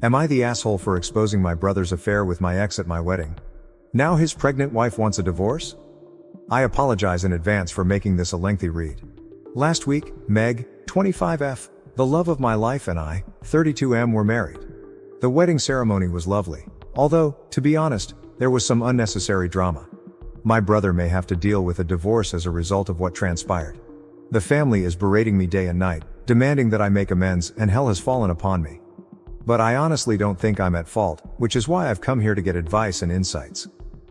Am I the asshole for exposing my brother's affair with my ex at my wedding? Now his pregnant wife wants a divorce? I apologize in advance for making this a lengthy read. Last week, Meg, 25F, the love of my life, and I, 32M, were married. The wedding ceremony was lovely, although, to be honest, there was some unnecessary drama. My brother may have to deal with a divorce as a result of what transpired. The family is berating me day and night, demanding that I make amends, and hell has fallen upon me. But I honestly don't think I'm at fault, which is why I've come here to get advice and insights.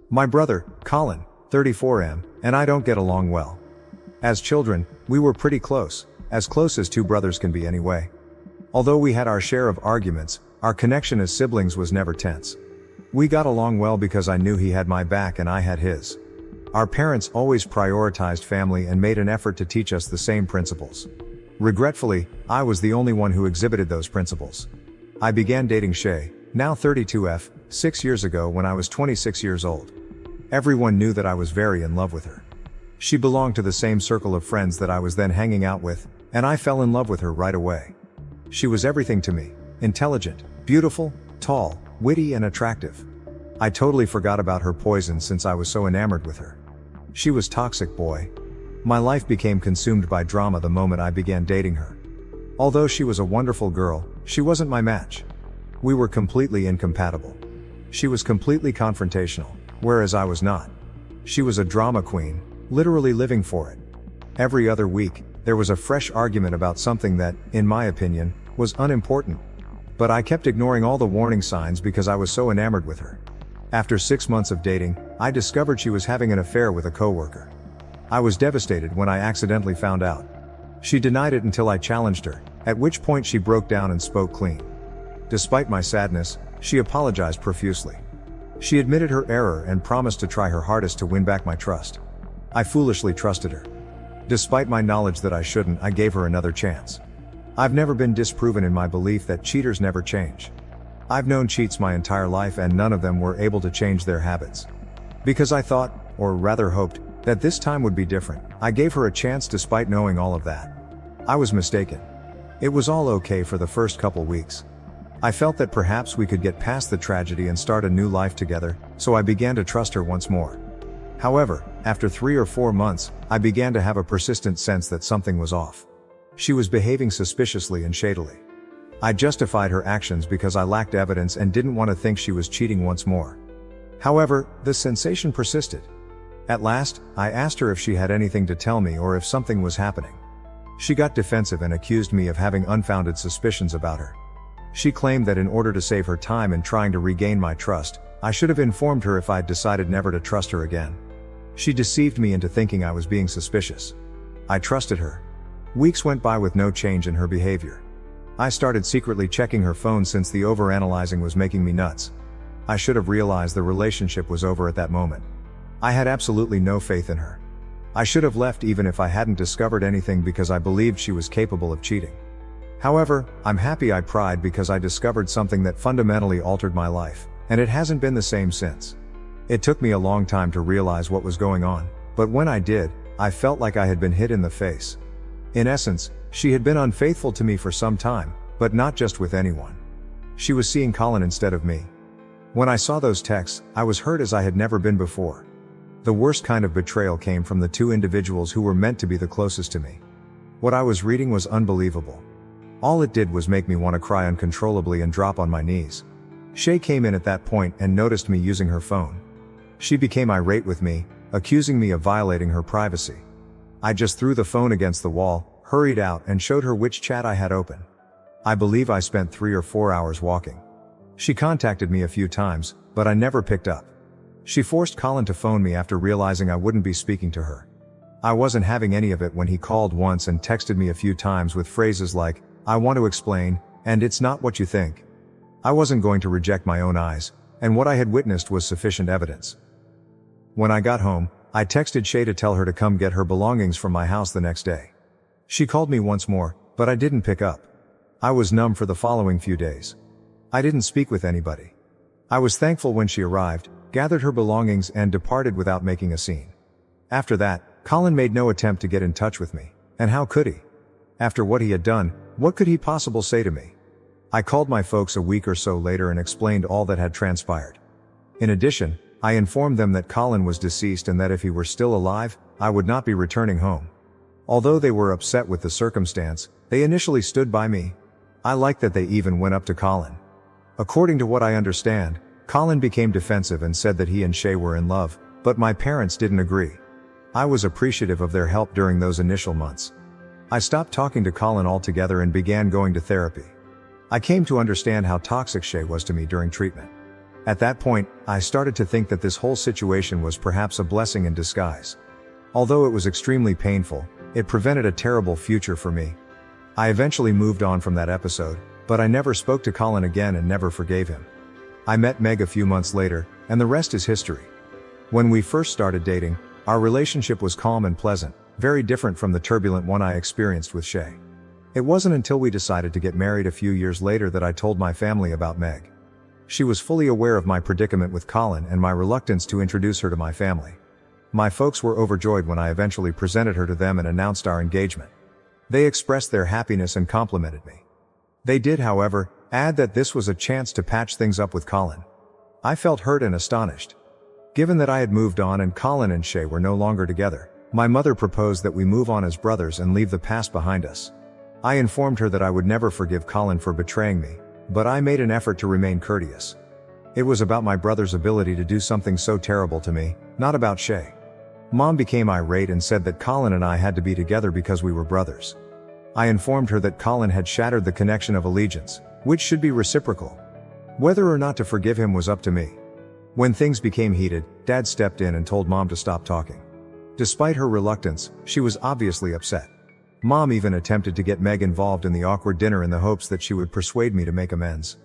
My brother, Colin, 34M, and I don't get along well. As children, we were pretty close as two brothers can be anyway. Although we had our share of arguments, our connection as siblings was never tense. We got along well because I knew he had my back and I had his. Our parents always prioritized family and made an effort to teach us the same principles. Regretfully, I was the only one who exhibited those principles. I began dating Shay, now 32F, 6 years ago when I was 26 years old. Everyone knew that I was very in love with her. She belonged to the same circle of friends that I was then hanging out with, and I fell in love with her right away. She was everything to me: intelligent, beautiful, tall, witty, and attractive. I totally forgot about her poison since I was so enamored with her. She was toxic, boy. My life became consumed by drama the moment I began dating her. Although she was a wonderful girl, she wasn't my match. We were completely incompatible. She was completely confrontational, whereas I was not. She was a drama queen, literally living for it. Every other week, there was a fresh argument about something that, in my opinion, was unimportant. But I kept ignoring all the warning signs because I was so enamored with her. After 6 months of dating, I discovered she was having an affair with a coworker. I was devastated when I accidentally found out. She denied it until I challenged her, at which point she broke down and spoke clean. Despite my sadness, she apologized profusely. She admitted her error and promised to try her hardest to win back my trust. I foolishly trusted her. Despite my knowledge that I shouldn't, I gave her another chance. I've never been disproven in my belief that cheaters never change. I've known cheats my entire life and none of them were able to change their habits. Because I thought, or rather hoped, that this time would be different, I gave her a chance despite knowing all of that. I was mistaken. It was all okay for the first couple weeks. I felt that perhaps we could get past the tragedy and start a new life together, so I began to trust her once more. However, after 3 or 4 months, I began to have a persistent sense that something was off. She was behaving suspiciously and shadily. I justified her actions because I lacked evidence and didn't want to think she was cheating once more. However, the sensation persisted. At last, I asked her if she had anything to tell me or if something was happening. She got defensive and accused me of having unfounded suspicions about her. She claimed that in order to save her time in trying to regain my trust, I should have informed her if I'd decided never to trust her again. She deceived me into thinking I was being suspicious. I trusted her. Weeks went by with no change in her behavior. I started secretly checking her phone since the overanalyzing was making me nuts. I should have realized the relationship was over at that moment. I had absolutely no faith in her. I should have left even if I hadn't discovered anything because I believed she was capable of cheating. However, I'm happy I pried because I discovered something that fundamentally altered my life, and it hasn't been the same since. It took me a long time to realize what was going on, but when I did, I felt like I had been hit in the face. In essence, she had been unfaithful to me for some time, but not just with anyone. She was seeing Colin instead of me. When I saw those texts, I was hurt as I had never been before. The worst kind of betrayal came from the two individuals who were meant to be the closest to me. What I was reading was unbelievable. All it did was make me want to cry uncontrollably and drop on my knees. Shay came in at that point and noticed me using her phone. She became irate with me, accusing me of violating her privacy. I just threw the phone against the wall, hurried out and showed her which chat I had open. I believe I spent 3 or 4 hours walking. She contacted me a few times, but I never picked up. She forced Colin to phone me after realizing I wouldn't be speaking to her. I wasn't having any of it when he called once and texted me a few times with phrases like, "I want to explain, and it's not what you think." I wasn't going to reject my own eyes, and what I had witnessed was sufficient evidence. When I got home, I texted Shay to tell her to come get her belongings from my house the next day. She called me once more, but I didn't pick up. I was numb for the following few days. I didn't speak with anybody. I was thankful when she arrived, gathered her belongings and departed without making a scene. After that, Colin made no attempt to get in touch with me, and how could he? After what he had done, what could he possibly say to me? I called my folks a week or so later and explained all that had transpired. In addition, I informed them that Colin was deceased and that if he were still alive, I would not be returning home. Although they were upset with the circumstance, they initially stood by me. I liked that they even went up to Colin. According to what I understand, Colin became defensive and said that he and Shay were in love, but my parents didn't agree. I was appreciative of their help during those initial months. I stopped talking to Colin altogether and began going to therapy. I came to understand how toxic Shay was to me during treatment. At that point, I started to think that this whole situation was perhaps a blessing in disguise. Although it was extremely painful, it prevented a terrible future for me. I eventually moved on from that episode, but I never spoke to Colin again and never forgave him. I met Meg a few months later, and the rest is history. When we first started dating, our relationship was calm and pleasant, very different from the turbulent one I experienced with Shay. It wasn't until we decided to get married a few years later that I told my family about Meg. She was fully aware of my predicament with Colin and my reluctance to introduce her to my family. My folks were overjoyed when I eventually presented her to them and announced our engagement. They expressed their happiness and complimented me. They did, however, add that this was a chance to patch things up with Colin. I felt hurt and astonished. Given that I had moved on and Colin and Shay were no longer together, my mother proposed that we move on as brothers and leave the past behind us. I informed her that I would never forgive Colin for betraying me, but I made an effort to remain courteous. It was about my brother's ability to do something so terrible to me, not about Shay. Mom became irate and said that Colin and I had to be together because we were brothers. I informed her that Colin had shattered the connection of allegiance, which should be reciprocal. Whether or not to forgive him was up to me. When things became heated, Dad stepped in and told Mom to stop talking. Despite her reluctance, she was obviously upset. Mom even attempted to get Meg involved in the awkward dinner in the hopes that she would persuade me to make amends.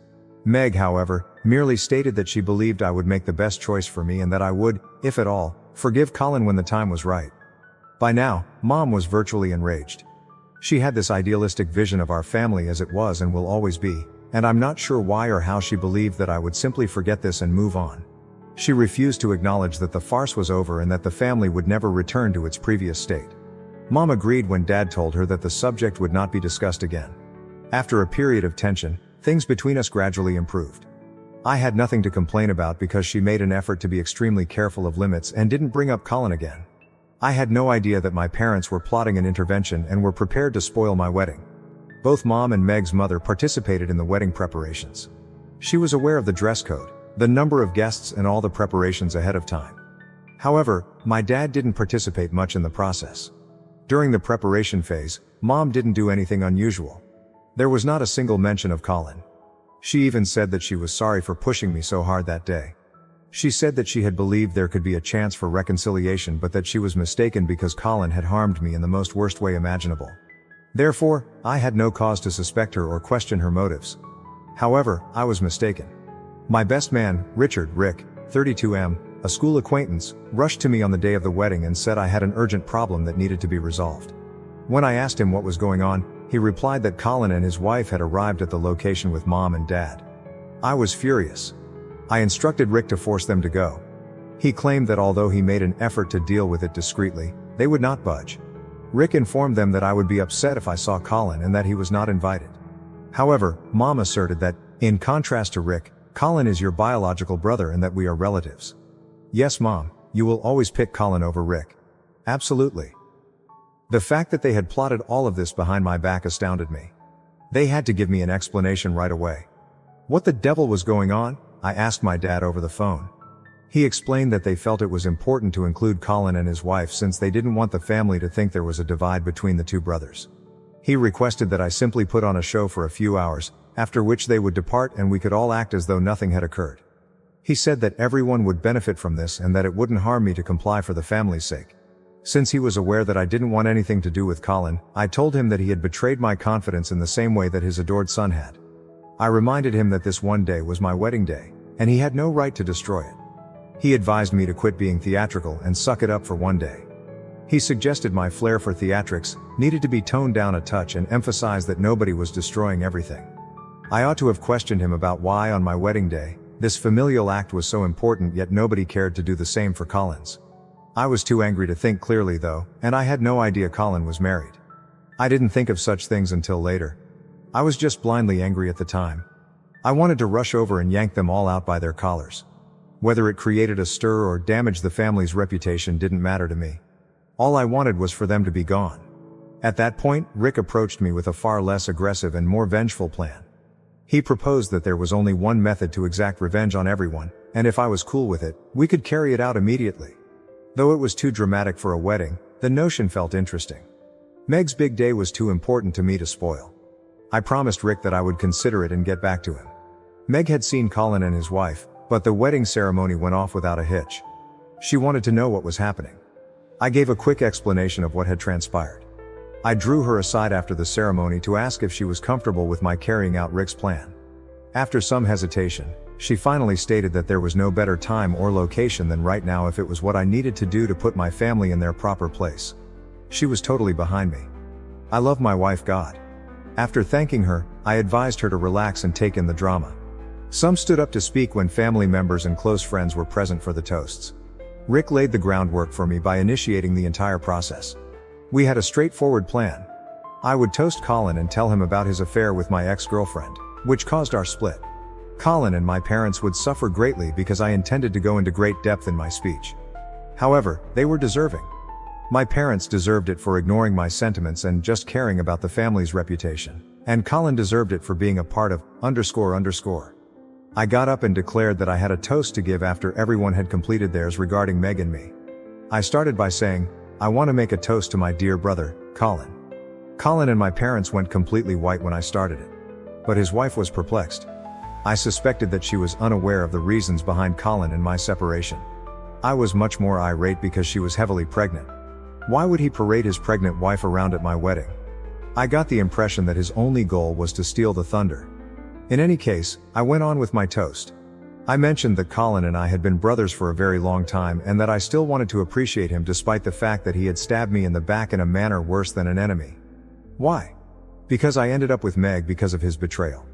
Meg, however, merely stated that she believed I would make the best choice for me and that I would, if at all, forgive Colin when the time was right. By now, Mom was virtually enraged. She had this idealistic vision of our family as it was and will always be, and I'm not sure why or how she believed that I would simply forget this and move on. She refused to acknowledge that the farce was over and that the family would never return to its previous state. Mom agreed when Dad told her that the subject would not be discussed again. After a period of tension, things between us gradually improved. I had nothing to complain about because she made an effort to be extremely careful of limits and didn't bring up Colin again. I had no idea that my parents were plotting an intervention and were prepared to spoil my wedding. Both Mom and Meg's mother participated in the wedding preparations. She was aware of the dress code, the number of guests and all the preparations ahead of time. However, my dad didn't participate much in the process. During the preparation phase, Mom didn't do anything unusual. There was not a single mention of Colin. She even said that she was sorry for pushing me so hard that day. She said that she had believed there could be a chance for reconciliation but that she was mistaken because Colin had harmed me in the most worst way imaginable. Therefore, I had no cause to suspect her or question her motives. However, I was mistaken. My best man, Rick, 32M, a school acquaintance, rushed to me on the day of the wedding and said I had an urgent problem that needed to be resolved. When I asked him what was going on, he replied that Colin and his wife had arrived at the location with Mom and Dad. I was furious. I instructed Rick to force them to go. He claimed that although he made an effort to deal with it discreetly, they would not budge. Rick informed them that I would be upset if I saw Colin and that he was not invited. However, Mom asserted that, in contrast to Rick, Colin is your biological brother and that we are relatives. Yes, Mom, you will always pick Colin over Rick. Absolutely. The fact that they had plotted all of this behind my back astounded me. They had to give me an explanation right away. What the devil was going on? I asked my dad over the phone. He explained that they felt it was important to include Colin and his wife since they didn't want the family to think there was a divide between the two brothers. He requested that I simply put on a show for a few hours, after which they would depart and we could all act as though nothing had occurred. He said that everyone would benefit from this and that it wouldn't harm me to comply for the family's sake. Since he was aware that I didn't want anything to do with Colin, I told him that he had betrayed my confidence in the same way that his adored son had. I reminded him that this one day was my wedding day, and he had no right to destroy it. He advised me to quit being theatrical and suck it up for one day. He suggested my flair for theatrics needed to be toned down a touch and emphasized that nobody was destroying everything. I ought to have questioned him about why on my wedding day, this familial act was so important yet nobody cared to do the same for Colin's. I was too angry to think clearly though, and I had no idea Colin was married. I didn't think of such things until later. I was just blindly angry at the time. I wanted to rush over and yank them all out by their collars. Whether it created a stir or damaged the family's reputation didn't matter to me. All I wanted was for them to be gone. At that point, Rick approached me with a far less aggressive and more vengeful plan. He proposed that there was only one method to exact revenge on everyone, and if I was cool with it, we could carry it out immediately. Though it was too dramatic for a wedding, the notion felt interesting. Meg's big day was too important to me to spoil. I promised Rick that I would consider it and get back to him. Meg had seen Colin and his wife, but the wedding ceremony went off without a hitch. She wanted to know what was happening. I gave a quick explanation of what had transpired. I drew her aside after the ceremony to ask if she was comfortable with my carrying out Rick's plan. After some hesitation, she finally stated that there was no better time or location than right now if it was what I needed to do to put my family in their proper place. She was totally behind me. I love my wife God. After thanking her, I advised her to relax and take in the drama. Some stood up to speak when family members and close friends were present for the toasts. Rick laid the groundwork for me by initiating the entire process. We had a straightforward plan. I would toast Colin and tell him about his affair with my ex-girlfriend, which caused our split. Colin and my parents would suffer greatly because I intended to go into great depth in my speech. However, they were deserving. My parents deserved it for ignoring my sentiments and just caring about the family's reputation, and Colin deserved it for being a part of __. I got up and declared that I had a toast to give after everyone had completed theirs regarding Meg and me. I started by saying, I want to make a toast to my dear brother, Colin. Colin and my parents went completely white when I started it. But his wife was perplexed. I suspected that she was unaware of the reasons behind Colin and my separation. I was much more irate because she was heavily pregnant. Why would he parade his pregnant wife around at my wedding? I got the impression that his only goal was to steal the thunder. In any case, I went on with my toast. I mentioned that Colin and I had been brothers for a very long time and that I still wanted to appreciate him despite the fact that he had stabbed me in the back in a manner worse than an enemy. Why? Because I ended up with Meg because of his betrayal.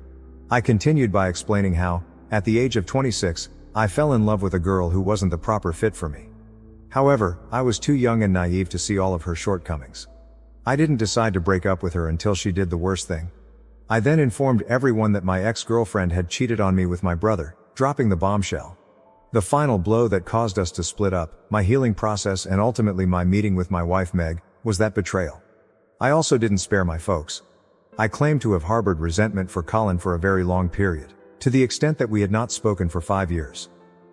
I continued by explaining how, at the age of 26, I fell in love with a girl who wasn't the proper fit for me. However, I was too young and naive to see all of her shortcomings. I didn't decide to break up with her until she did the worst thing. I then informed everyone that my ex-girlfriend had cheated on me with my brother, dropping the bombshell. The final blow that caused us to split up, my healing process and ultimately my meeting with my wife Meg, was that betrayal. I also didn't spare my folks. I claimed to have harbored resentment for Colin for a very long period, to the extent that we had not spoken for 5 years.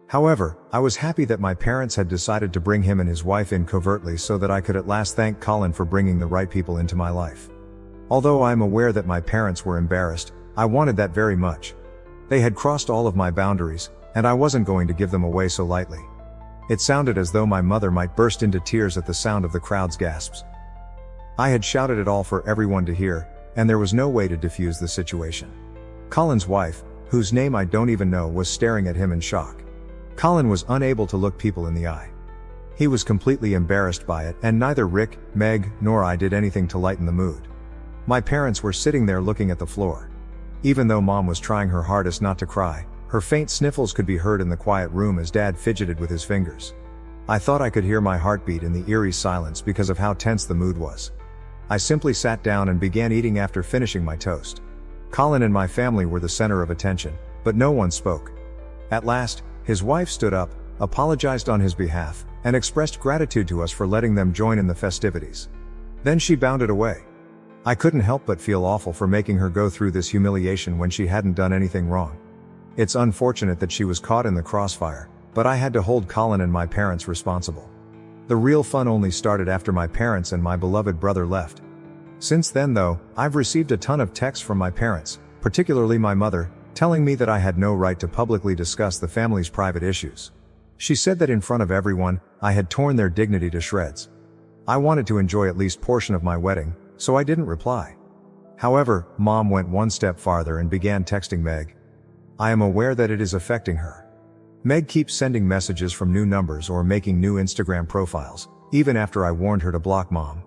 However, I was happy that my parents had decided to bring him and his wife in covertly so that I could at last thank Colin for bringing the right people into my life. Although I am aware that my parents were embarrassed, I wanted that very much. They had crossed all of my boundaries, and I wasn't going to give them away so lightly. It sounded as though my mother might burst into tears at the sound of the crowd's gasps. I had shouted it all for everyone to hear, and there was no way to defuse the situation. Colin's wife, whose name I don't even know, was staring at him in shock. Colin was unable to look people in the eye. He was completely embarrassed by it, and neither Rick, Meg, nor I did anything to lighten the mood. My parents were sitting there looking at the floor. Even though Mom was trying her hardest not to cry, her faint sniffles could be heard in the quiet room as Dad fidgeted with his fingers. I thought I could hear my heartbeat in the eerie silence because of how tense the mood was. I simply sat down and began eating after finishing my toast. Colin and my family were the center of attention, but no one spoke. At last, his wife stood up, apologized on his behalf, and expressed gratitude to us for letting them join in the festivities. Then she bounded away. I couldn't help but feel awful for making her go through this humiliation when she hadn't done anything wrong. It's unfortunate that she was caught in the crossfire, but I had to hold Colin and my parents responsible. The real fun only started after my parents and my beloved brother left. Since then though, I've received a ton of texts from my parents, particularly my mother, telling me that I had no right to publicly discuss the family's private issues. She said that in front of everyone, I had torn their dignity to shreds. I wanted to enjoy at least portion of my wedding, so I didn't reply. However, Mom went one step farther and began texting Meg. I am aware that it is affecting her. Meg keeps sending messages from new numbers or making new Instagram profiles, even after I warned her to block Mom.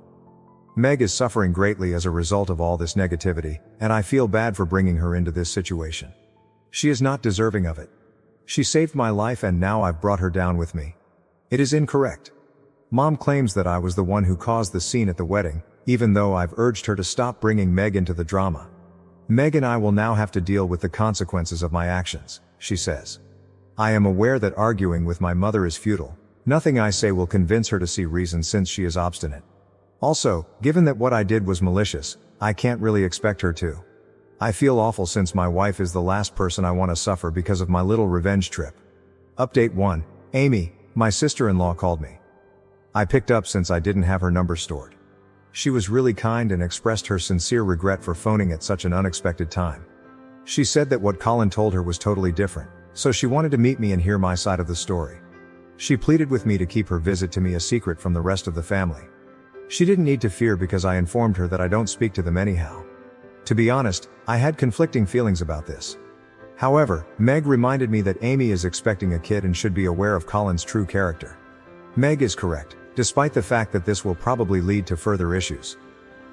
Meg is suffering greatly as a result of all this negativity, and I feel bad for bringing her into this situation. She is not deserving of it. She saved my life and now I've brought her down with me. It is incorrect. Mom claims that I was the one who caused the scene at the wedding, even though I've urged her to stop bringing Meg into the drama. Meg and I will now have to deal with the consequences of my actions, she says. I am aware that arguing with my mother is futile. Nothing I say will convince her to see reason since she is obstinate. Also, given that what I did was malicious, I can't really expect her to. I feel awful since my wife is the last person I want to suffer because of my little revenge trip. Update 1. Amy, my sister-in-law called me. I picked up since I didn't have her number stored. She was really kind and expressed her sincere regret for phoning at such an unexpected time. She said that what Colin told her was totally different, so she wanted to meet me and hear my side of the story. She pleaded with me to keep her visit to me a secret from the rest of the family. She didn't need to fear because I informed her that I don't speak to them anyhow. To be honest, I had conflicting feelings about this. However, Meg reminded me that Amy is expecting a kid and should be aware of Colin's true character. Meg is correct, despite the fact that this will probably lead to further issues.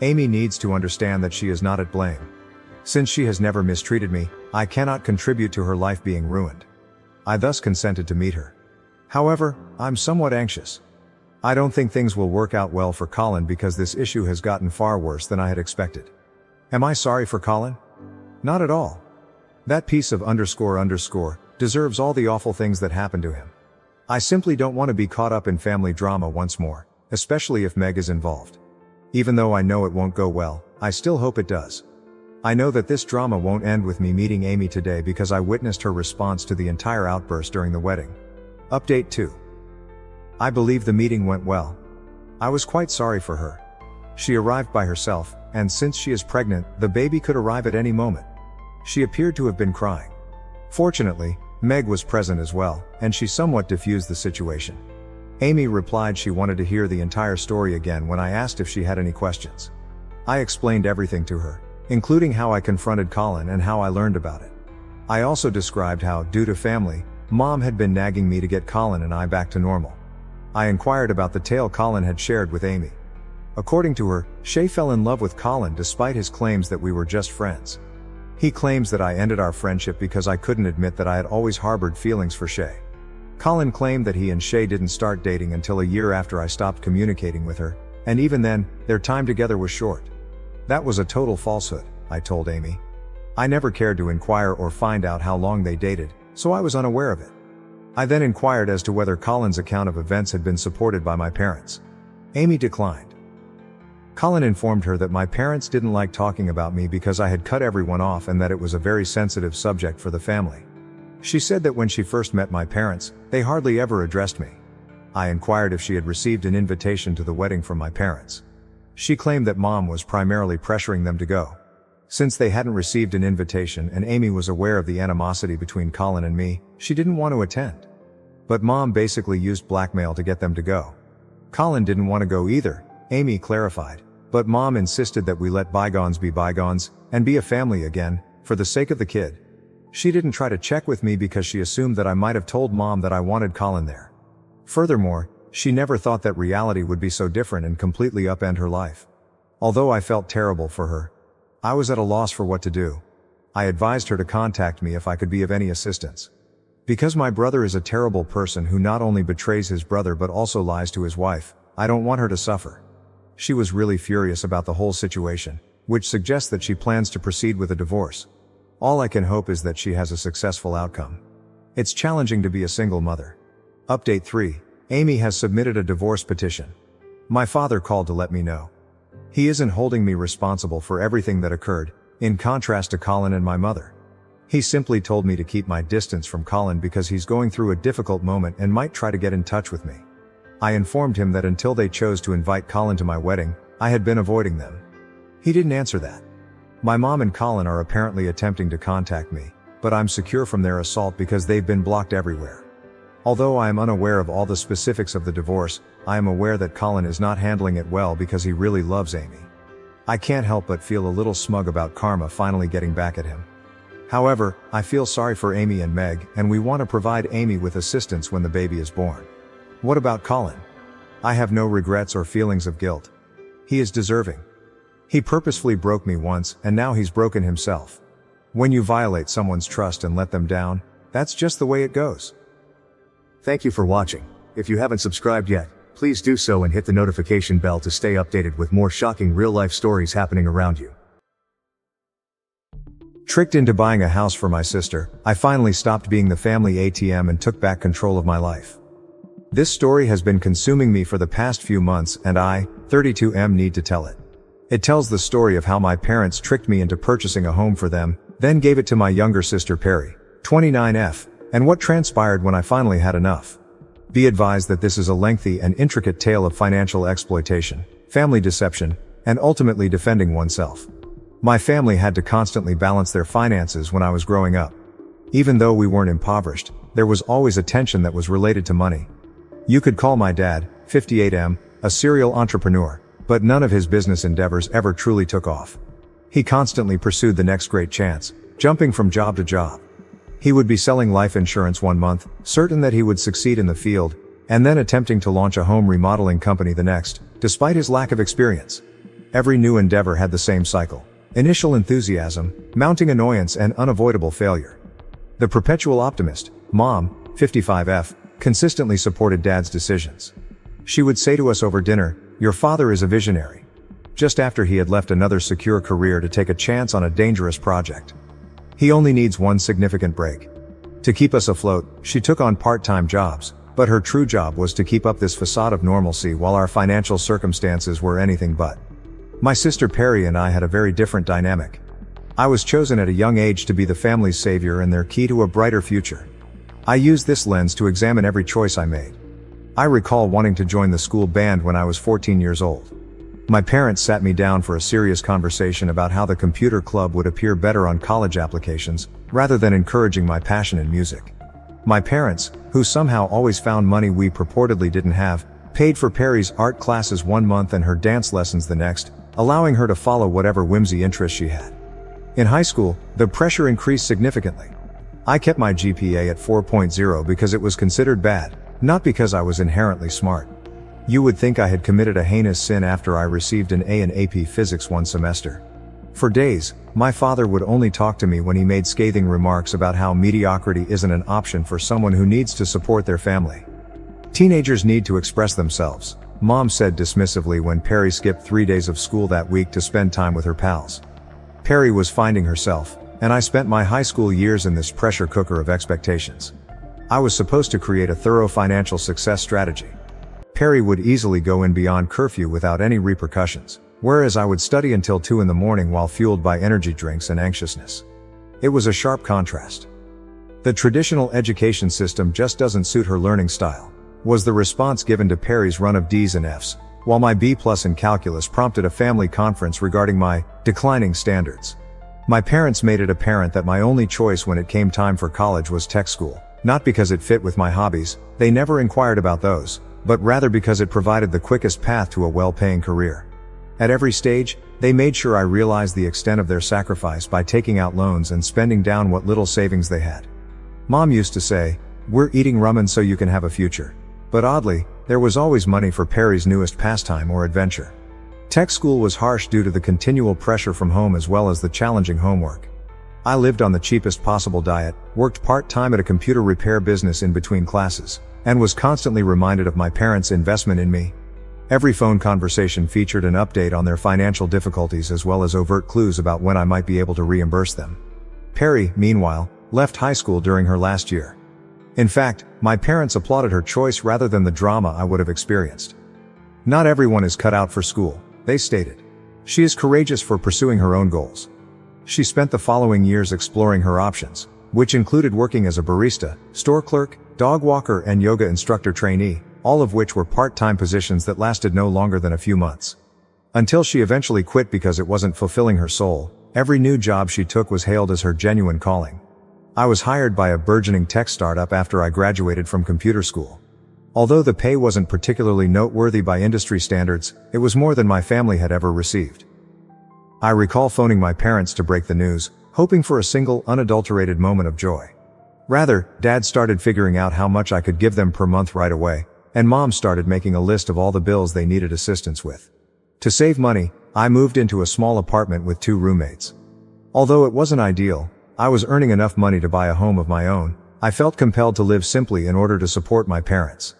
Amy needs to understand that she is not at blame. Since she has never mistreated me, I cannot contribute to her life being ruined. I thus consented to meet her. However, I'm somewhat anxious. I don't think things will work out well for Colin because this issue has gotten far worse than I had expected. Am I sorry for Colin? Not at all. That piece of __ deserves all the awful things that happened to him. I simply don't want to be caught up in family drama once more, especially if Meg is involved. Even though I know it won't go well, I still hope it does. I know that this drama won't end with me meeting Amy today because I witnessed her response to the entire outburst during the wedding. Update 2. I believe the meeting went well. I was quite sorry for her. She arrived by herself, and since she is pregnant, the baby could arrive at any moment. She appeared to have been crying. Fortunately, Meg was present as well, and she somewhat diffused the situation. Amy replied she wanted to hear the entire story again when I asked if she had any questions. I explained everything to her, including how I confronted Colin and how I learned about it. I also described how, due to family, Mom had been nagging me to get Colin and I back to normal. I inquired about the tale Colin had shared with Amy. According to her, Shay fell in love with Colin despite his claims that we were just friends. He claims that I ended our friendship because I couldn't admit that I had always harbored feelings for Shay. Colin claimed that he and Shay didn't start dating until a year after I stopped communicating with her, and even then, their time together was short. That was a total falsehood, I told Amy. I never cared to inquire or find out how long they dated, so I was unaware of it. I then inquired as to whether Colin's account of events had been supported by my parents. Amy declined. Colin informed her that my parents didn't like talking about me because I had cut everyone off and that it was a very sensitive subject for the family. She said that when she first met my parents, they hardly ever addressed me. I inquired if she had received an invitation to the wedding from my parents. She claimed that Mom was primarily pressuring them to go. Since they hadn't received an invitation and Amy was aware of the animosity between Colin and me, she didn't want to attend. But Mom basically used blackmail to get them to go. Colin didn't want to go either, Amy clarified, but Mom insisted that we let bygones be bygones, and be a family again, for the sake of the kid. She didn't try to check with me because she assumed that I might have told Mom that I wanted Colin there. Furthermore, she never thought that reality would be so different and completely upend her life. Although I felt terrible for her, I was at a loss for what to do. I advised her to contact me if I could be of any assistance. Because my brother is a terrible person who not only betrays his brother but also lies to his wife, I don't want her to suffer. She was really furious about the whole situation, which suggests that she plans to proceed with a divorce. All I can hope is that she has a successful outcome. It's challenging to be a single mother. Update 3. Amy has submitted a divorce petition. My father called to let me know. He isn't holding me responsible for everything that occurred, in contrast to Colin and my mother. He simply told me to keep my distance from Colin because he's going through a difficult moment and might try to get in touch with me. I informed him that until they chose to invite Colin to my wedding, I had been avoiding them. He didn't answer that. My mom and Colin are apparently attempting to contact me, but I'm secure from their assault because they've been blocked everywhere. Although I am unaware of all the specifics of the divorce, I am aware that Colin is not handling it well because he really loves Amy. I can't help but feel a little smug about karma finally getting back at him. However, I feel sorry for Amy and Meg, and we want to provide Amy with assistance when the baby is born. What about Colin? I have no regrets or feelings of guilt. He is deserving. He purposefully broke me once, and now he's broken himself. When you violate someone's trust and let them down, that's just the way it goes. Thank you for watching. If you haven't subscribed yet, please do so and hit the notification bell to stay updated with more shocking real-life stories happening around you. Tricked into buying a house for my sister, I finally stopped being the family ATM and took back control of my life. This story has been consuming me for the past few months, and I, 32M, need to tell it. It tells the story of how my parents tricked me into purchasing a home for them, then gave it to my younger sister Perry, 29F, and what transpired when I finally had enough. Be advised that this is a lengthy and intricate tale of financial exploitation, family deception, and ultimately defending oneself. My family had to constantly balance their finances when I was growing up. Even though we weren't impoverished, there was always a tension that was related to money. You could call my dad, 58M, a serial entrepreneur, but none of his business endeavors ever truly took off. He constantly pursued the next great chance, jumping from job to job. He would be selling life insurance one month, certain that he would succeed in the field, and then attempting to launch a home remodeling company the next, despite his lack of experience. Every new endeavor had the same cycle: initial enthusiasm, mounting annoyance, and unavoidable failure. The perpetual optimist, Mom, 55F, consistently supported Dad's decisions. She would say to us over dinner, "Your father is a visionary," just after he had left another secure career to take a chance on a dangerous project. He only needs one significant break. To keep us afloat, she took on part-time jobs, but her true job was to keep up this facade of normalcy while our financial circumstances were anything but. My sister Perry and I had a very different dynamic. I was chosen at a young age to be the family's savior and their key to a brighter future. I used this lens to examine every choice I made. I recall wanting to join the school band when I was 14 years old. My parents sat me down for a serious conversation about how the computer club would appear better on college applications, rather than encouraging my passion in music. My parents, who somehow always found money we purportedly didn't have, paid for Perry's art classes one month and her dance lessons the next, allowing her to follow whatever whimsy interests she had. In high school, the pressure increased significantly. I kept my GPA at 4.0 because it was considered bad, not because I was inherently smart. You would think I had committed a heinous sin after I received an A in AP Physics one semester. For days, my father would only talk to me when he made scathing remarks about how mediocrity isn't an option for someone who needs to support their family. Teenagers need to express themselves, Mom said dismissively when Perry skipped 3 days of school that week to spend time with her pals. Perry was finding herself, and I spent my high school years in this pressure cooker of expectations. I was supposed to create a thorough financial success strategy. Perry would easily go in beyond curfew without any repercussions, whereas I would study until 2 in the morning while fueled by energy drinks and anxiousness. It was a sharp contrast. The traditional education system just doesn't suit her learning style, was the response given to Perry's run of D's and F's, while my B+ in calculus prompted a family conference regarding my declining standards. My parents made it apparent that my only choice when it came time for college was tech school, not because it fit with my hobbies, they never inquired about those, but rather because it provided the quickest path to a well-paying career. At every stage, they made sure I realized the extent of their sacrifice by taking out loans and spending down what little savings they had. Mom used to say, "We're eating ramen so you can have a future." But oddly, there was always money for Perry's newest pastime or adventure. Tech school was harsh due to the continual pressure from home as well as the challenging homework. I lived on the cheapest possible diet, worked part-time at a computer repair business in between classes, and was constantly reminded of my parents' investment in me. Every phone conversation featured an update on their financial difficulties as well as overt clues about when I might be able to reimburse them. Perry, meanwhile, left high school during her last year. In fact, my parents applauded her choice rather than the drama I would have experienced. "Not everyone is cut out for school," they stated. "She is courageous for pursuing her own goals." She spent the following years exploring her options, which included working as a barista, store clerk, dog walker, and yoga instructor trainee, all of which were part-time positions that lasted no longer than a few months. Until she eventually quit because it wasn't fulfilling her soul, every new job she took was hailed as her genuine calling. I was hired by a burgeoning tech startup after I graduated from computer school. Although the pay wasn't particularly noteworthy by industry standards, it was more than my family had ever received. I recall phoning my parents to break the news, hoping for a single, unadulterated moment of joy. Rather, Dad started figuring out how much I could give them per month right away, and Mom started making a list of all the bills they needed assistance with. To save money, I moved into a small apartment with 2 roommates. Although it wasn't ideal, I was earning enough money to buy a home of my own. I felt compelled to live simply in order to support my parents.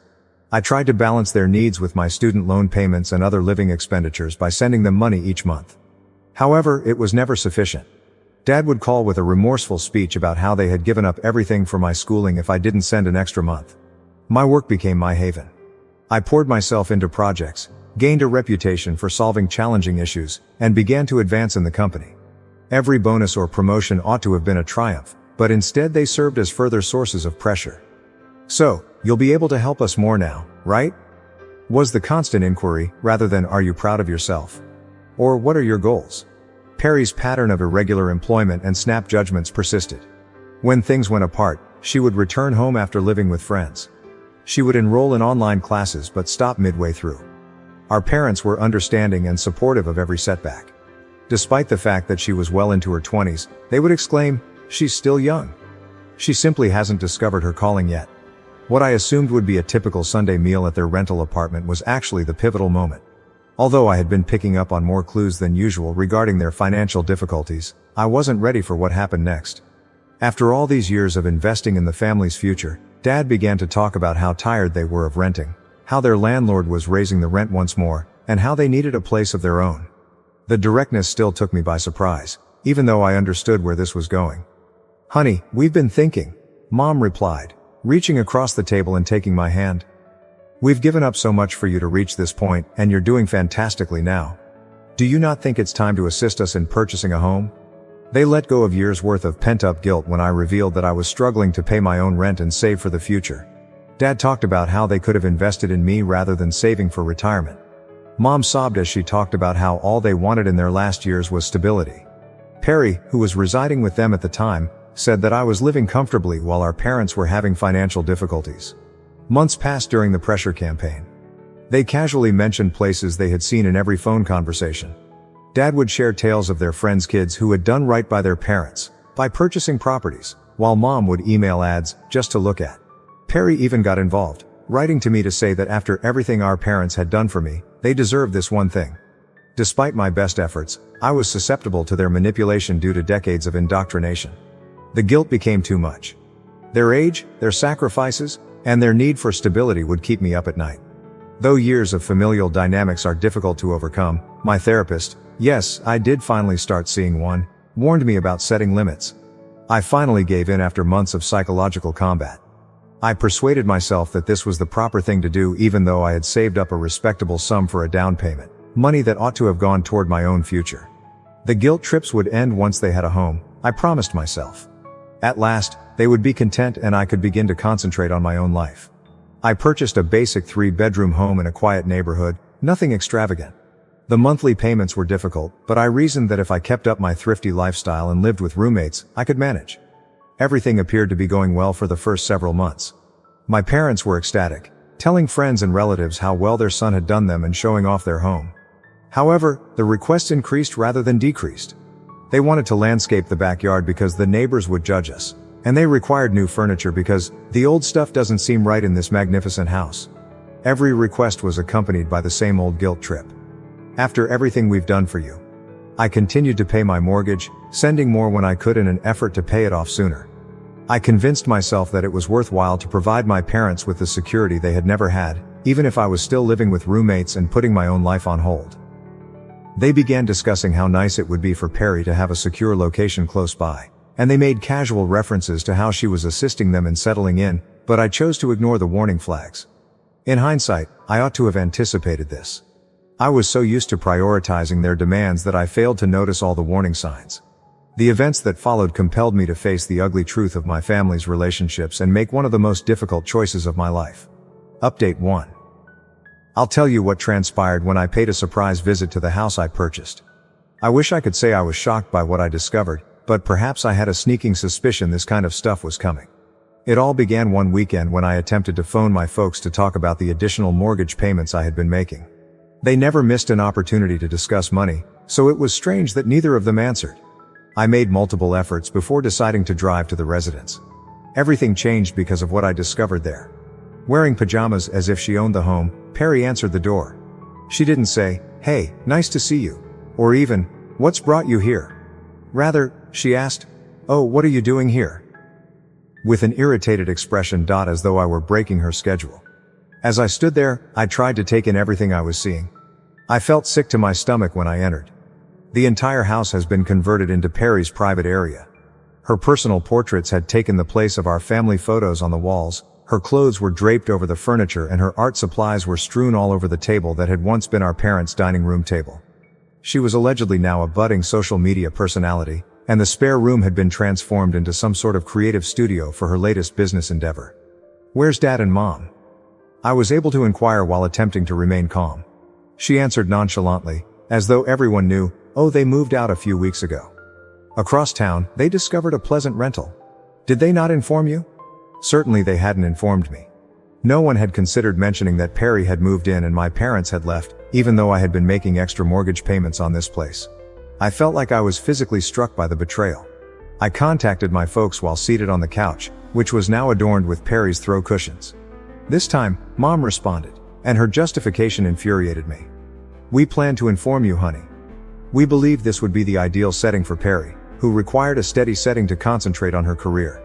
I tried to balance their needs with my student loan payments and other living expenditures by sending them money each month. However, it was never sufficient. Dad would call with a remorseful speech about how they had given up everything for my schooling if I didn't send an extra month. My work became my haven. I poured myself into projects, gained a reputation for solving challenging issues, and began to advance in the company. Every bonus or promotion ought to have been a triumph, but instead they served as further sources of pressure. "So, you'll be able to help us more now, right?" was the constant inquiry, rather than "Are you proud of yourself?" or "What are your goals?" Perry's pattern of irregular employment and snap judgments persisted. When things went apart, she would return home after living with friends. She would enroll in online classes but stop midway through. Our parents were understanding and supportive of every setback. Despite the fact that she was well into her 20s, they would exclaim, "She's still young. She simply hasn't discovered her calling yet." What I assumed would be a typical Sunday meal at their rental apartment was actually the pivotal moment. Although I had been picking up on more clues than usual regarding their financial difficulties, I wasn't ready for what happened next. After all these years of investing in the family's future, Dad began to talk about how tired they were of renting, how their landlord was raising the rent once more, and how they needed a place of their own. The directness still took me by surprise, even though I understood where this was going. "Honey, we've been thinking," Mom replied, reaching across the table and taking my hand. "We've given up so much for you to reach this point, and you're doing fantastically now. Do you not think it's time to assist us in purchasing a home?" They let go of years' worth of pent-up guilt when I revealed that I was struggling to pay my own rent and save for the future. Dad talked about how they could have invested in me rather than saving for retirement. Mom sobbed as she talked about how all they wanted in their last years was stability. Perry, who was residing with them at the time, said that I was living comfortably while our parents were having financial difficulties. Months passed during the pressure campaign. They casually mentioned places they had seen in every phone conversation. Dad would share tales of their friends' kids who had done right by their parents, by purchasing properties, while Mom would email ads just to look at. Perry even got involved, writing to me to say that after everything our parents had done for me, they deserved this one thing. Despite my best efforts, I was susceptible to their manipulation due to decades of indoctrination. The guilt became too much. Their age, their sacrifices, and their need for stability would keep me up at night. Though years of familial dynamics are difficult to overcome, my therapist, yes, I did finally start seeing one, warned me about setting limits. I finally gave in after months of psychological combat. I persuaded myself that this was the proper thing to do even though I had saved up a respectable sum for a down payment, money that ought to have gone toward my own future. The guilt trips would end once they had a home, I promised myself. At last, they would be content and I could begin to concentrate on my own life. I purchased a basic 3-bedroom home in a quiet neighborhood, nothing extravagant. The monthly payments were difficult, but I reasoned that if I kept up my thrifty lifestyle and lived with roommates, I could manage. Everything appeared to be going well for the first several months. My parents were ecstatic, telling friends and relatives how well their son had done them and showing off their home. However, the requests increased rather than decreased. They wanted to landscape the backyard because the neighbors would judge us, and they required new furniture because the old stuff doesn't seem right in this magnificent house. Every request was accompanied by the same old guilt trip. "After everything we've done for you." I continued to pay my mortgage, sending more when I could in an effort to pay it off sooner. I convinced myself that it was worthwhile to provide my parents with the security they had never had, even if I was still living with roommates and putting my own life on hold. They began discussing how nice it would be for Perry to have a secure location close by, and they made casual references to how she was assisting them in settling in, but I chose to ignore the warning flags. In hindsight, I ought to have anticipated this. I was so used to prioritizing their demands that I failed to notice all the warning signs. The events that followed compelled me to face the ugly truth of my family's relationships and make one of the most difficult choices of my life. Update 1. I'll tell you what transpired when I paid a surprise visit to the house I purchased. I wish I could say I was shocked by what I discovered, but perhaps I had a sneaking suspicion this kind of stuff was coming. It all began one weekend when I attempted to phone my folks to talk about the additional mortgage payments I had been making. They never missed an opportunity to discuss money, so it was strange that neither of them answered. I made multiple efforts before deciding to drive to the residence. Everything changed because of what I discovered there. Wearing pajamas as if she owned the home, Perry answered the door. She didn't say, "Hey, nice to see you," or even, "What's brought you here?" Rather, she asked, "Oh, what are you doing here?" With an irritated expression, as though I were breaking her schedule. As I stood there, I tried to take in everything I was seeing. I felt sick to my stomach when I entered. The entire house has been converted into Perry's private area. Her personal portraits had taken the place of our family photos on the walls, her clothes were draped over the furniture, and her art supplies were strewn all over the table that had once been our parents' dining room table. She was allegedly now a budding social media personality, and the spare room had been transformed into some sort of creative studio for her latest business endeavor. "Where's Dad and Mom?" I was able to inquire while attempting to remain calm. She answered nonchalantly, as though everyone knew, "Oh, they moved out a few weeks ago. Across town, they discovered a pleasant rental. Did they not inform you?" Certainly they hadn't informed me. No one had considered mentioning that Perry had moved in and my parents had left, even though I had been making extra mortgage payments on this place. I felt like I was physically struck by the betrayal. I contacted my folks while seated on the couch, which was now adorned with Perry's throw cushions. This time, Mom responded, and her justification infuriated me. "We planned to inform you, honey. We believed this would be the ideal setting for Perry, who required a steady setting to concentrate on her career.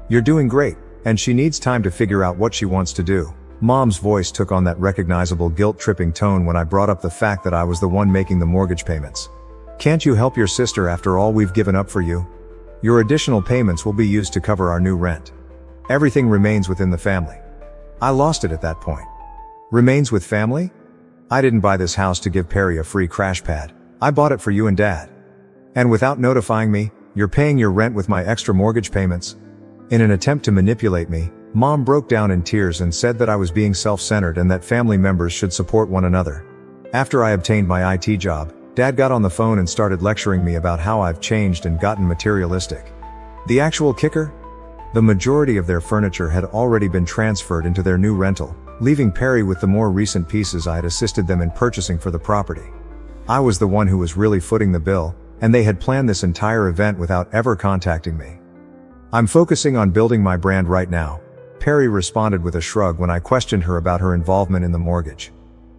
You're doing great, and she needs time to figure out what she wants to do." Mom's voice took on that recognizable guilt-tripping tone when I brought up the fact that I was the one making the mortgage payments. "Can't you help your sister after all we've given up for you? Your additional payments will be used to cover our new rent. Everything remains within the family." I lost it at that point. Remains with family? I didn't buy this house to give Perry a free crash pad. I bought it for you and Dad. And without notifying me, you're paying your rent with my extra mortgage payments? In an attempt to manipulate me, Mom broke down in tears and said that I was being self-centered and that family members should support one another. After I obtained my IT job, Dad got on the phone and started lecturing me about how I've changed and gotten materialistic. The actual kicker? The majority of their furniture had already been transferred into their new rental, leaving Perry with the more recent pieces I had assisted them in purchasing for the property. I was the one who was really footing the bill, and they had planned this entire event without ever contacting me. "I'm focusing on building my brand right now," Perry responded with a shrug when I questioned her about her involvement in the mortgage.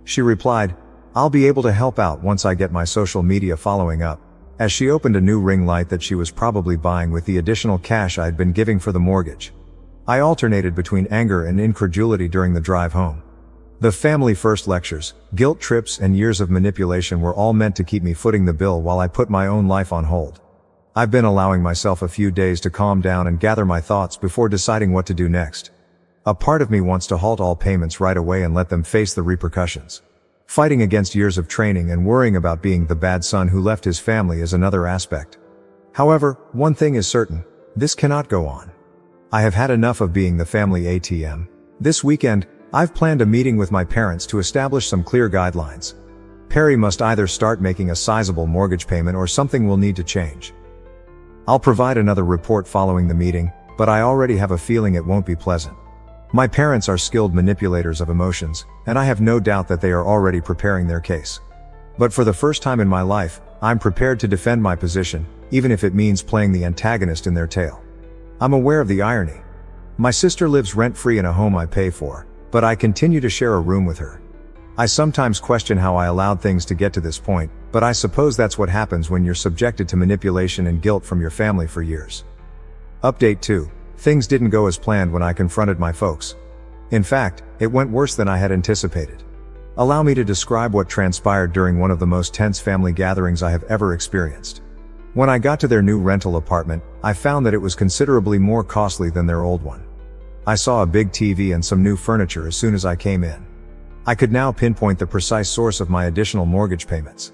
She replied, "I'll be able to help out once I get my social media following up," as she opened a new ring light that she was probably buying with the additional cash I had been giving for the mortgage. I alternated between anger and incredulity during the drive home. The family first lectures, guilt trips, and years of manipulation were all meant to keep me footing the bill while I put my own life on hold. I've been allowing myself a few days to calm down and gather my thoughts before deciding what to do next. A part of me wants to halt all payments right away and let them face the repercussions. Fighting against years of training and worrying about being the bad son who left his family is another aspect. However, one thing is certain, this cannot go on. I have had enough of being the family ATM. This weekend, I've planned a meeting with my parents to establish some clear guidelines. Perry must either start making a sizable mortgage payment or something will need to change. I'll provide another report following the meeting, but I already have a feeling it won't be pleasant. My parents are skilled manipulators of emotions, and I have no doubt that they are already preparing their case. But for the first time in my life, I'm prepared to defend my position, even if it means playing the antagonist in their tale. I'm aware of the irony. My sister lives rent-free in a home I pay for, but I continue to share a room with her. I sometimes question how I allowed things to get to this point, but I suppose that's what happens when you're subjected to manipulation and guilt from your family for years. Update 2. Things didn't go as planned when I confronted my folks. In fact, it went worse than I had anticipated. Allow me to describe what transpired during one of the most tense family gatherings I have ever experienced. When I got to their new rental apartment, I found that it was considerably more costly than their old one. I saw a big TV and some new furniture as soon as I came in. I could now pinpoint the precise source of my additional mortgage payments.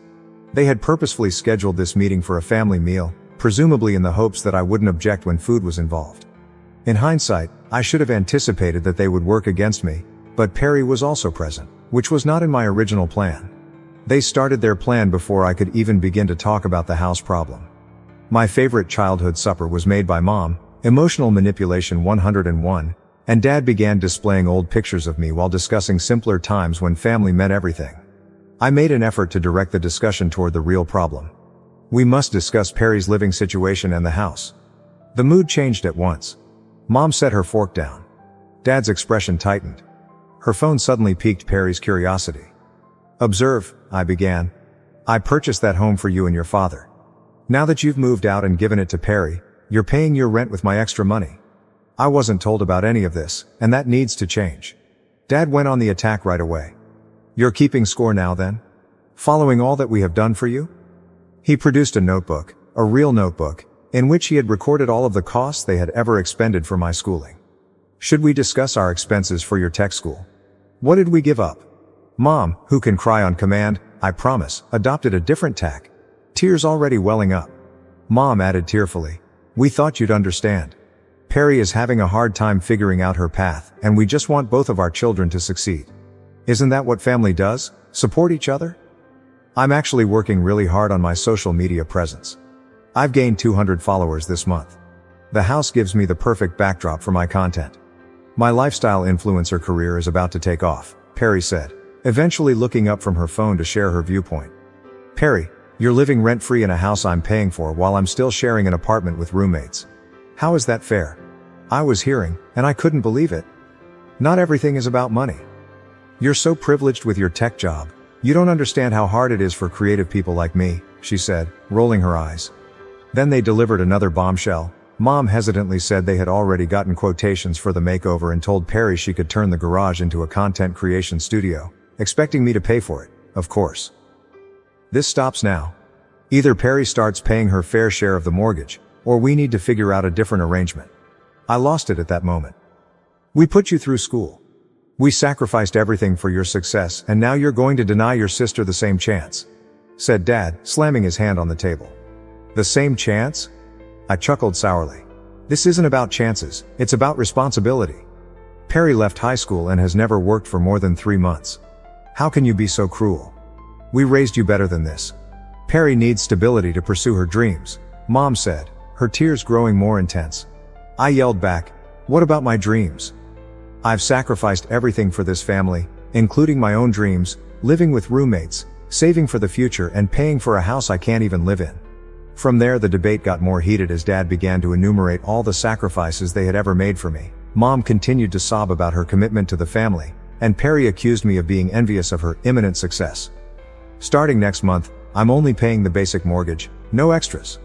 They had purposefully scheduled this meeting for a family meal, presumably in the hopes that I wouldn't object when food was involved. In hindsight, I should have anticipated that they would work against me, but Perry was also present, which was not in my original plan. They started their plan before I could even begin to talk about the house problem. My favorite childhood supper was made by Mom, emotional manipulation 101, and Dad began displaying old pictures of me while discussing simpler times when family meant everything. I made an effort to direct the discussion toward the real problem. We must discuss Perry's living situation and the house. The mood changed at once. Mom set her fork down. Dad's expression tightened. Her phone suddenly piqued Perry's curiosity. "Observe," I began. "I purchased that home for you and your father. Now that you've moved out and given it to Perry, you're paying your rent with my extra money. I wasn't told about any of this, and that needs to change." Dad went on the attack right away. "You're keeping score now then? Following all that we have done for you?" He produced a notebook, a real notebook, in which he had recorded all of the costs they had ever expended for my schooling. Should we discuss our expenses for your tech school? What did we give up? Mom, who can cry on command, I promise, adopted a different tack. Tears already welling up. Mom added tearfully, we thought you'd understand. Perry is having a hard time figuring out her path, and we just want both of our children to succeed. Isn't that what family does? Support each other? I'm actually working really hard on my social media presence. I've gained 200 followers this month. The house gives me the perfect backdrop for my content. My lifestyle influencer career is about to take off, Perry said, eventually looking up from her phone to share her viewpoint. Perry, you're living rent-free in a house I'm paying for while I'm still sharing an apartment with roommates. How is that fair? I was hearing, and I couldn't believe it. Not everything is about money. You're so privileged with your tech job. You don't understand how hard it is for creative people like me, she said, rolling her eyes. Then they delivered another bombshell. Mom hesitantly said they had already gotten quotations for the makeover and told Perry she could turn the garage into a content creation studio, expecting me to pay for it, of course. This stops now. Either Perry starts paying her fair share of the mortgage, or we need to figure out a different arrangement. I lost it at that moment. We put you through school. We sacrificed everything for your success, and now you're going to deny your sister the same chance, said Dad, slamming his hand on the table. The same chance? I chuckled sourly. This isn't about chances, it's about responsibility. Perry left high school and has never worked for more than 3 months. How can you be so cruel? We raised you better than this. Perry needs stability to pursue her dreams, Mom said, her tears growing more intense. I yelled back, what about my dreams? I've sacrificed everything for this family, including my own dreams, living with roommates, saving for the future and paying for a house I can't even live in. From there the debate got more heated as Dad began to enumerate all the sacrifices they had ever made for me. Mom continued to sob about her commitment to the family, and Perry accused me of being envious of her imminent success. Starting next month, I'm only paying the basic mortgage, no extras.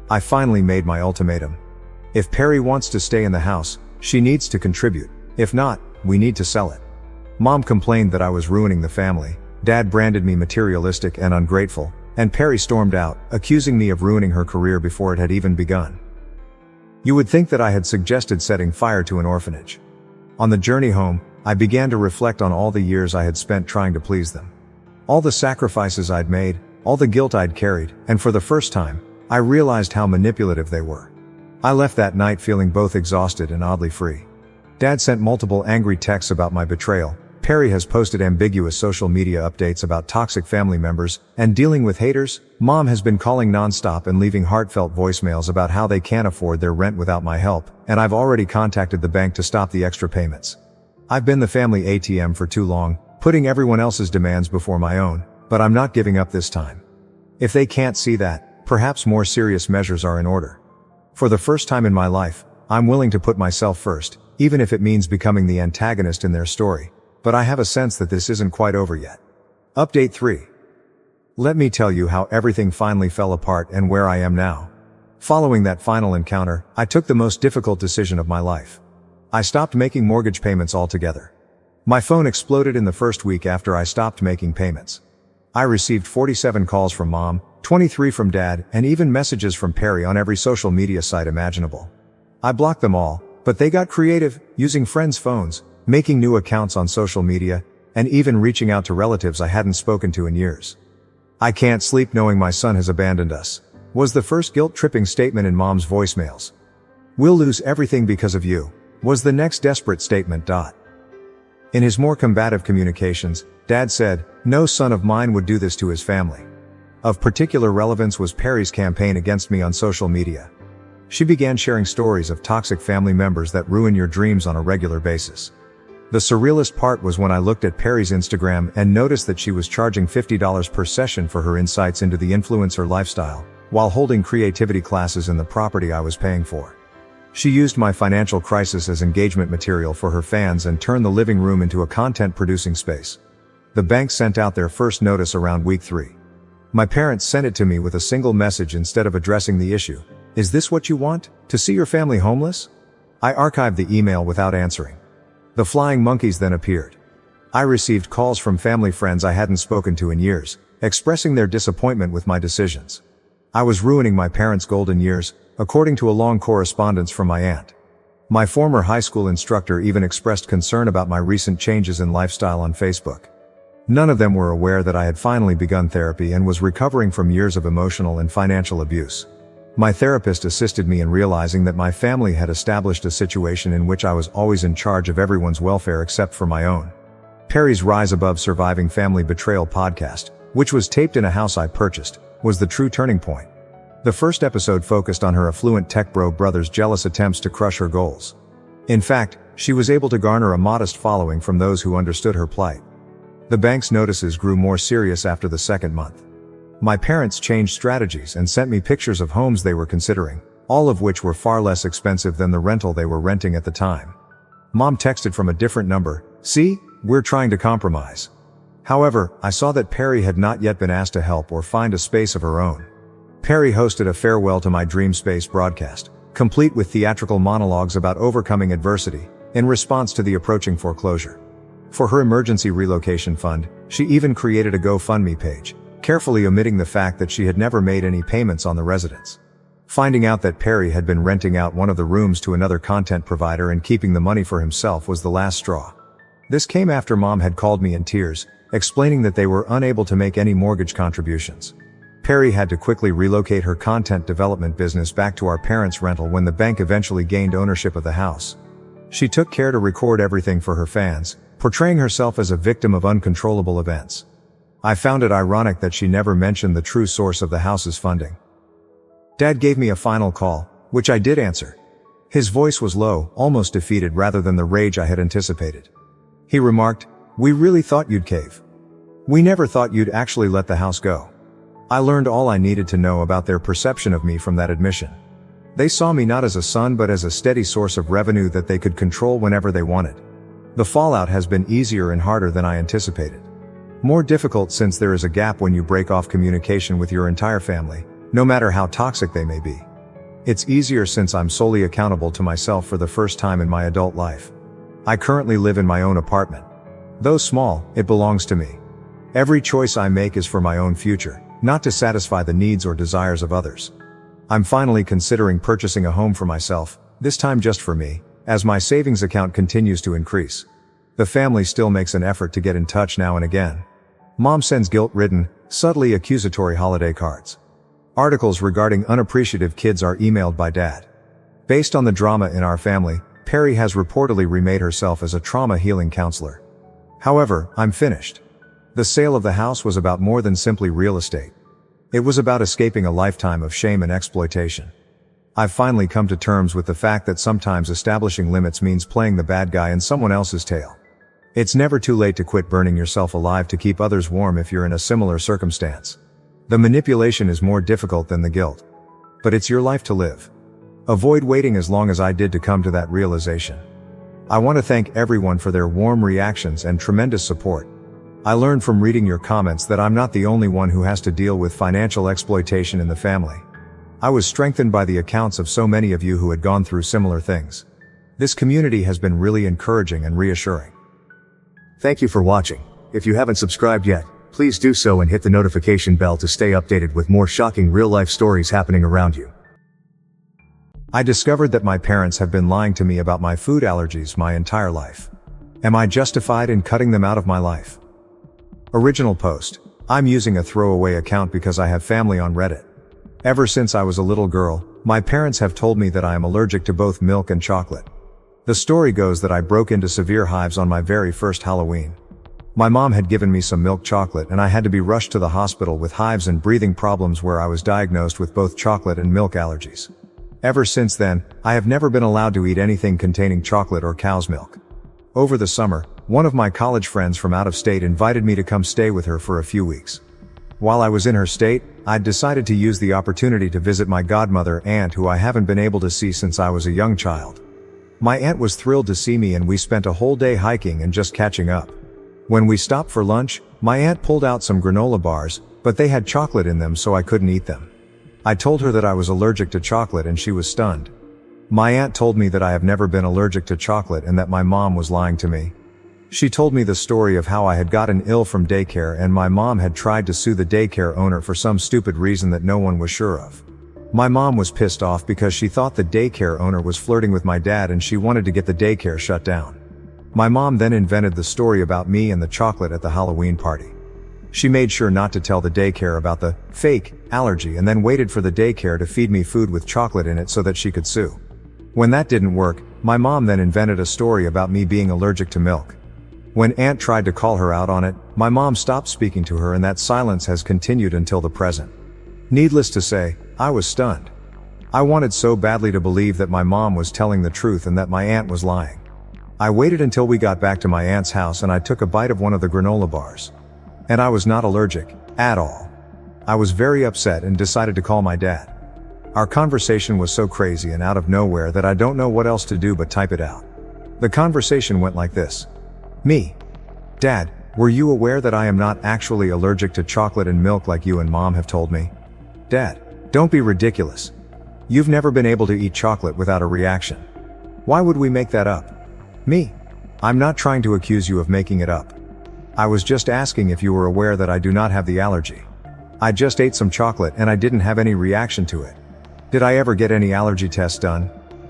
I finally made my ultimatum. If Perry wants to stay in the house, she needs to contribute. If not, we need to sell it. Mom complained that I was ruining the family, Dad branded me materialistic and ungrateful, and Perry stormed out, accusing me of ruining her career before it had even begun. You would think that I had suggested setting fire to an orphanage. On the journey home, I began to reflect on all the years I had spent trying to please them. All the sacrifices I'd made, all the guilt I'd carried, and for the first time, I realized how manipulative they were. I left that night feeling both exhausted and oddly free. Dad sent multiple angry texts about my betrayal. Perry has posted ambiguous social media updates about toxic family members and dealing with haters. Mom has been calling nonstop and leaving heartfelt voicemails about how they can't afford their rent without my help, and I've already contacted the bank to stop the extra payments. I've been the family ATM for too long, putting everyone else's demands before my own, but I'm not giving up this time. If they can't see that, perhaps more serious measures are in order. For the first time in my life, I'm willing to put myself first, even if it means becoming the antagonist in their story. But I have a sense that this isn't quite over yet. Update 3. Let me tell you how everything finally fell apart and where I am now. Following that final encounter, I took the most difficult decision of my life. I stopped making mortgage payments altogether. My phone exploded in the first week after I stopped making payments. I received 47 calls from Mom, 23 from Dad, and even messages from Perry on every social media site imaginable. I blocked them all, but they got creative, using friends' phones, making new accounts on social media, and even reaching out to relatives I hadn't spoken to in years. I can't sleep knowing my son has abandoned us, was the first guilt-tripping statement in Mom's voicemails. We'll lose everything because of you, was the next desperate statement. In his more combative communications, Dad said, no son of mine would do this to his family. Of particular relevance was Perry's campaign against me on social media. She began sharing stories of toxic family members that ruin your dreams on a regular basis. The surrealist part was when I looked at Perry's Instagram and noticed that she was charging $50 per session for her insights into the influencer lifestyle, while holding creativity classes in the property I was paying for. She used my financial crisis as engagement material for her fans and turned the living room into a content-producing space. The bank sent out their first notice around week 3. My parents sent it to me with a single message instead of addressing the issue. Is this what you want? To see your family homeless? I archived the email without answering. The flying monkeys then appeared. I received calls from family friends I hadn't spoken to in years, expressing their disappointment with my decisions. I was ruining my parents' golden years, according to a long correspondence from my aunt. My former high school instructor even expressed concern about my recent changes in lifestyle on Facebook. None of them were aware that I had finally begun therapy and was recovering from years of emotional and financial abuse. My therapist assisted me in realizing that my family had established a situation in which I was always in charge of everyone's welfare except for my own. Perry's Rise Above Surviving Family Betrayal podcast, which was taped in a house I purchased, was the true turning point. The first episode focused on her affluent tech bro brother's jealous attempts to crush her goals. In fact, she was able to garner a modest following from those who understood her plight. The bank's notices grew more serious after the second month. My parents changed strategies and sent me pictures of homes they were considering, all of which were far less expensive than the rental they were renting at the time. Mom texted from a different number, "See, we're trying to compromise." However, I saw that Perry had not yet been asked to help or find a space of her own. Perry hosted a farewell to my dream space broadcast, complete with theatrical monologues about overcoming adversity, in response to the approaching foreclosure. For her emergency relocation fund, she even created a GoFundMe page, carefully omitting the fact that she had never made any payments on the residence. Finding out that Perry had been renting out one of the rooms to another content provider and keeping the money for himself was the last straw. This came after Mom had called me in tears, explaining that they were unable to make any mortgage contributions. Perry had to quickly relocate her content development business back to our parents' rental when the bank eventually gained ownership of the house. She took care to record everything for her fans, portraying herself as a victim of uncontrollable events. I found it ironic that she never mentioned the true source of the house's funding. Dad gave me a final call, which I did answer. His voice was low, almost defeated rather than the rage I had anticipated. He remarked, "We really thought you'd cave. We never thought you'd actually let the house go." I learned all I needed to know about their perception of me from that admission. They saw me not as a son but as a steady source of revenue that they could control whenever they wanted. The fallout has been easier and harder than I anticipated. More difficult since there is a gap when you break off communication with your entire family, no matter how toxic they may be. It's easier since I'm solely accountable to myself for the first time in my adult life. I currently live in my own apartment. Though small, it belongs to me. Every choice I make is for my own future, not to satisfy the needs or desires of others. I'm finally considering purchasing a home for myself, this time just for me, as my savings account continues to increase. The family still makes an effort to get in touch now and again. Mom sends guilt-ridden, subtly accusatory holiday cards. Articles regarding unappreciative kids are emailed by Dad. Based on the drama in our family, Perry has reportedly remade herself as a trauma healing counselor. However, I'm finished. The sale of the house was about more than simply real estate. It was about escaping a lifetime of shame and exploitation. I've finally come to terms with the fact that sometimes establishing limits means playing the bad guy in someone else's tale. It's never too late to quit burning yourself alive to keep others warm if you're in a similar circumstance. The manipulation is more difficult than the guilt. But it's your life to live. Avoid waiting as long as I did to come to that realization. I want to thank everyone for their warm reactions and tremendous support. I learned from reading your comments that I'm not the only one who has to deal with financial exploitation in the family. I was strengthened by the accounts of so many of you who had gone through similar things. This community has been really encouraging and reassuring. Thank you for watching. If you haven't subscribed yet, please do so and hit the notification bell to stay updated with more shocking real-life stories happening around you. I discovered that my parents have been lying to me about my food allergies my entire life. Am I justified in cutting them out of my life? Original post. I'm using a throwaway account because I have family on Reddit. Ever since I was a little girl, my parents have told me that I am allergic to both milk and chocolate. The story goes that I broke into severe hives on my very first Halloween. My mom had given me some milk chocolate and I had to be rushed to the hospital with hives and breathing problems where I was diagnosed with both chocolate and milk allergies. Ever since then, I have never been allowed to eat anything containing chocolate or cow's milk. Over the summer, one of my college friends from out of state invited me to come stay with her for a few weeks. While I was in her state, I'd decided to use the opportunity to visit my godmother aunt who I haven't been able to see since I was a young child. My aunt was thrilled to see me and we spent a whole day hiking and just catching up. When we stopped for lunch, my aunt pulled out some granola bars, but they had chocolate in them so I couldn't eat them. I told her that I was allergic to chocolate and she was stunned. My aunt told me that I have never been allergic to chocolate and that my mom was lying to me. She told me the story of how I had gotten ill from daycare and my mom had tried to sue the daycare owner for some stupid reason that no one was sure of. My mom was pissed off because she thought the daycare owner was flirting with my dad and she wanted to get the daycare shut down. My mom then invented the story about me and the chocolate at the Halloween party. She made sure not to tell the daycare about the fake allergy and then waited for the daycare to feed me food with chocolate in it so that she could sue. When that didn't work, my mom then invented a story about me being allergic to milk. When Aunt tried to call her out on it, my mom stopped speaking to her and that silence has continued until the present. Needless to say, I was stunned. I wanted so badly to believe that my mom was telling the truth and that my aunt was lying. I waited until we got back to my aunt's house and I took a bite of one of the granola bars. And I was not allergic, at all. I was very upset and decided to call my dad. Our conversation was so crazy and out of nowhere that I don't know what else to do but type it out. The conversation went like this. Me. Dad, were you aware that I am not actually allergic to chocolate and milk like you and Mom have told me? Dad, don't be ridiculous. You've never been able to eat chocolate without a reaction. Why would we make that up? Me. I'm not trying to accuse you of making it up. I was just asking if you were aware that I do not have the allergy. I just ate some chocolate and I didn't have any reaction to it. Did I ever get any allergy tests done?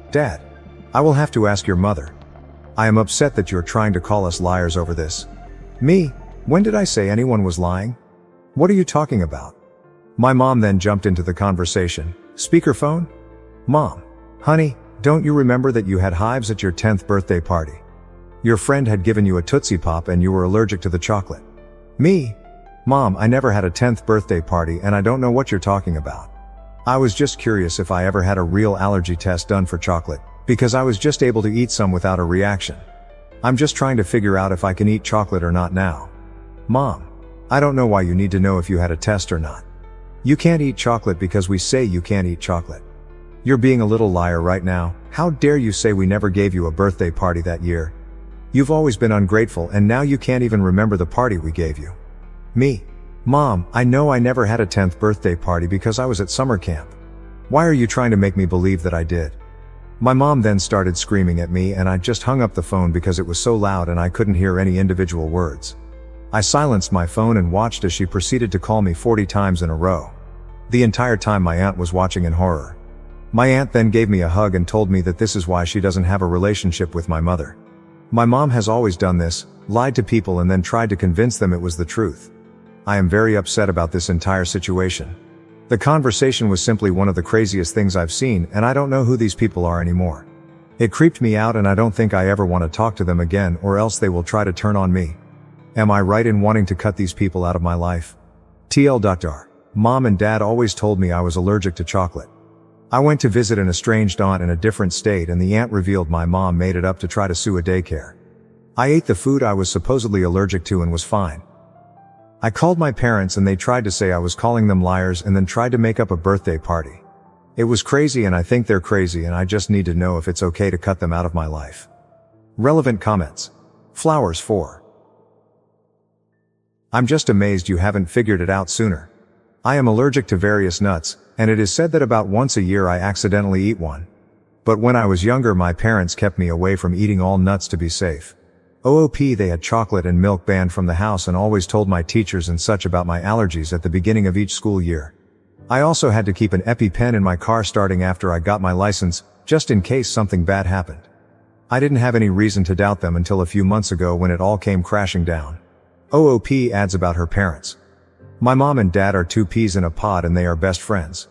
Dad. I will have to ask your mother. I am upset that you're trying to call us liars over this. Me? When did I say anyone was lying? What are you talking about? My mom then jumped into the conversation. Speakerphone? Mom. Honey, don't you remember that you had hives at your 10th birthday party? Your friend had given you a Tootsie Pop and you were allergic to the chocolate. Me? Mom, I never had a 10th birthday party and I don't know what you're talking about. I was just curious if I ever had a real allergy test done for chocolate, because I was just able to eat some without a reaction. I'm just trying to figure out if I can eat chocolate or not now. Mom. I don't know why you need to know if you had a test or not. You can't eat chocolate because we say you can't eat chocolate. You're being a little liar right now. How dare you say we never gave you a birthday party that year? You've always been ungrateful and now you can't even remember the party we gave you. Me. Mom, I know I never had a 10th birthday party because I was at summer camp. Why are you trying to make me believe that I did? My mom then started screaming at me and I just hung up the phone because it was so loud and I couldn't hear any individual words. I silenced my phone and watched as she proceeded to call me 40 times in a row. The entire time my aunt was watching in horror. My aunt then gave me a hug and told me that this is why she doesn't have a relationship with my mother. My mom has always done this, lied to people and then tried to convince them it was the truth. I am very upset about this entire situation. The conversation was simply one of the craziest things I've seen and I don't know who these people are anymore. It creeped me out and I don't think I ever want to talk to them again or else they will try to turn on me. Am I right in wanting to cut these people out of my life? TL. Mom and Dad always told me I was allergic to chocolate. I went to visit an estranged aunt in a different state and the aunt revealed my mom made it up to try to sue a daycare. I ate the food I was supposedly allergic to and was fine. I called my parents and they tried to say I was calling them liars and then tried to make up a birthday party. It was crazy and I think they're crazy and I just need to know if it's okay to cut them out of my life. Relevant comments. Flowers 4. I'm just amazed you haven't figured it out sooner. I am allergic to various nuts, and it is said that about once a year I accidentally eat one. But when I was younger my parents kept me away from eating all nuts to be safe. They had chocolate and milk banned from the house and always told my teachers and such about my allergies at the beginning of each school year. I also had to keep an EpiPen in my car starting after I got my license, just in case something bad happened. I didn't have any reason to doubt them until a few months ago when it all came crashing down. adds about her parents. My mom and dad are two peas in a pod and they are best friends.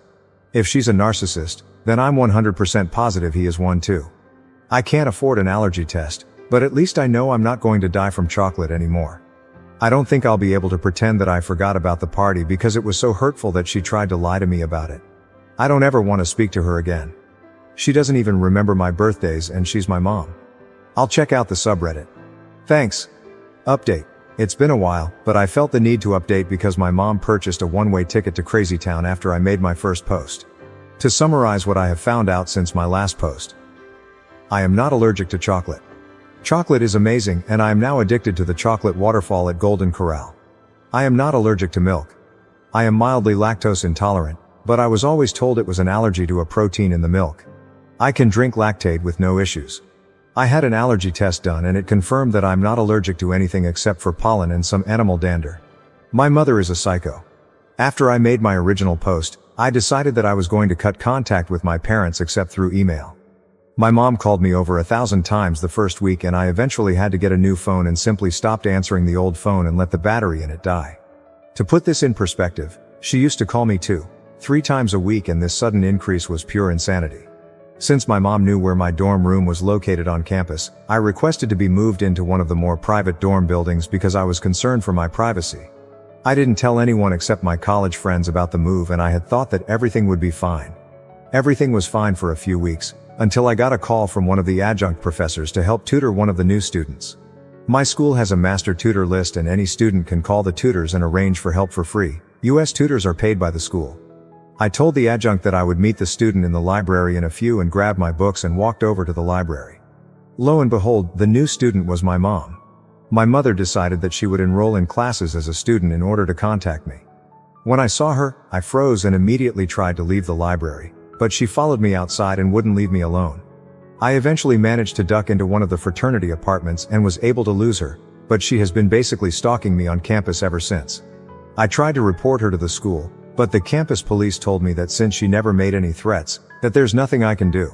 If she's a narcissist, then I'm 100% positive he is one too. I can't afford an allergy test, but at least I know I'm not going to die from chocolate anymore. I don't think I'll be able to pretend that I forgot about the party because it was so hurtful that she tried to lie to me about it. I don't ever want to speak to her again. She doesn't even remember my birthdays and she's my mom. I'll check out the subreddit. Thanks. Update. It's been a while, but I felt the need to update because my mom purchased a one-way ticket to Crazy Town after I made my first post. To summarize what I have found out since my last post. I am not allergic to chocolate. Chocolate is amazing and I am now addicted to the chocolate waterfall at Golden Corral. I am not allergic to milk. I am mildly lactose intolerant, but I was always told it was an allergy to a protein in the milk. I can drink lactate with no issues. I had an allergy test done and it confirmed that I'm not allergic to anything except for pollen and some animal dander. My mother is a psycho. After I made my original post, I decided that I was going to cut contact with my parents except through email. My mom called me over 1,000 times the first week and I eventually had to get a new phone and simply stopped answering the old phone and let the battery in it die. To put this in perspective, she used to call me 2-3 times a week and this sudden increase was pure insanity. Since my mom knew where my dorm room was located on campus, I requested to be moved into one of the more private dorm buildings because I was concerned for my privacy. I didn't tell anyone except my college friends about the move and I had thought that everything would be fine. Everything was fine for a few weeks, until I got a call from one of the adjunct professors to help tutor one of the new students. My school has a master tutor list and any student can call the tutors and arrange for help for free. US tutors are paid by the school. I told the adjunct that I would meet the student in the library in a few and grabbed my books and walked over to the library. Lo and behold, the new student was my mom. My mother decided that she would enroll in classes as a student in order to contact me. When I saw her, I froze and immediately tried to leave the library, but she followed me outside and wouldn't leave me alone. I eventually managed to duck into one of the fraternity apartments and was able to lose her, but she has been basically stalking me on campus ever since. I tried to report her to the school, but the campus police told me that since she never made any threats, that there's nothing I can do.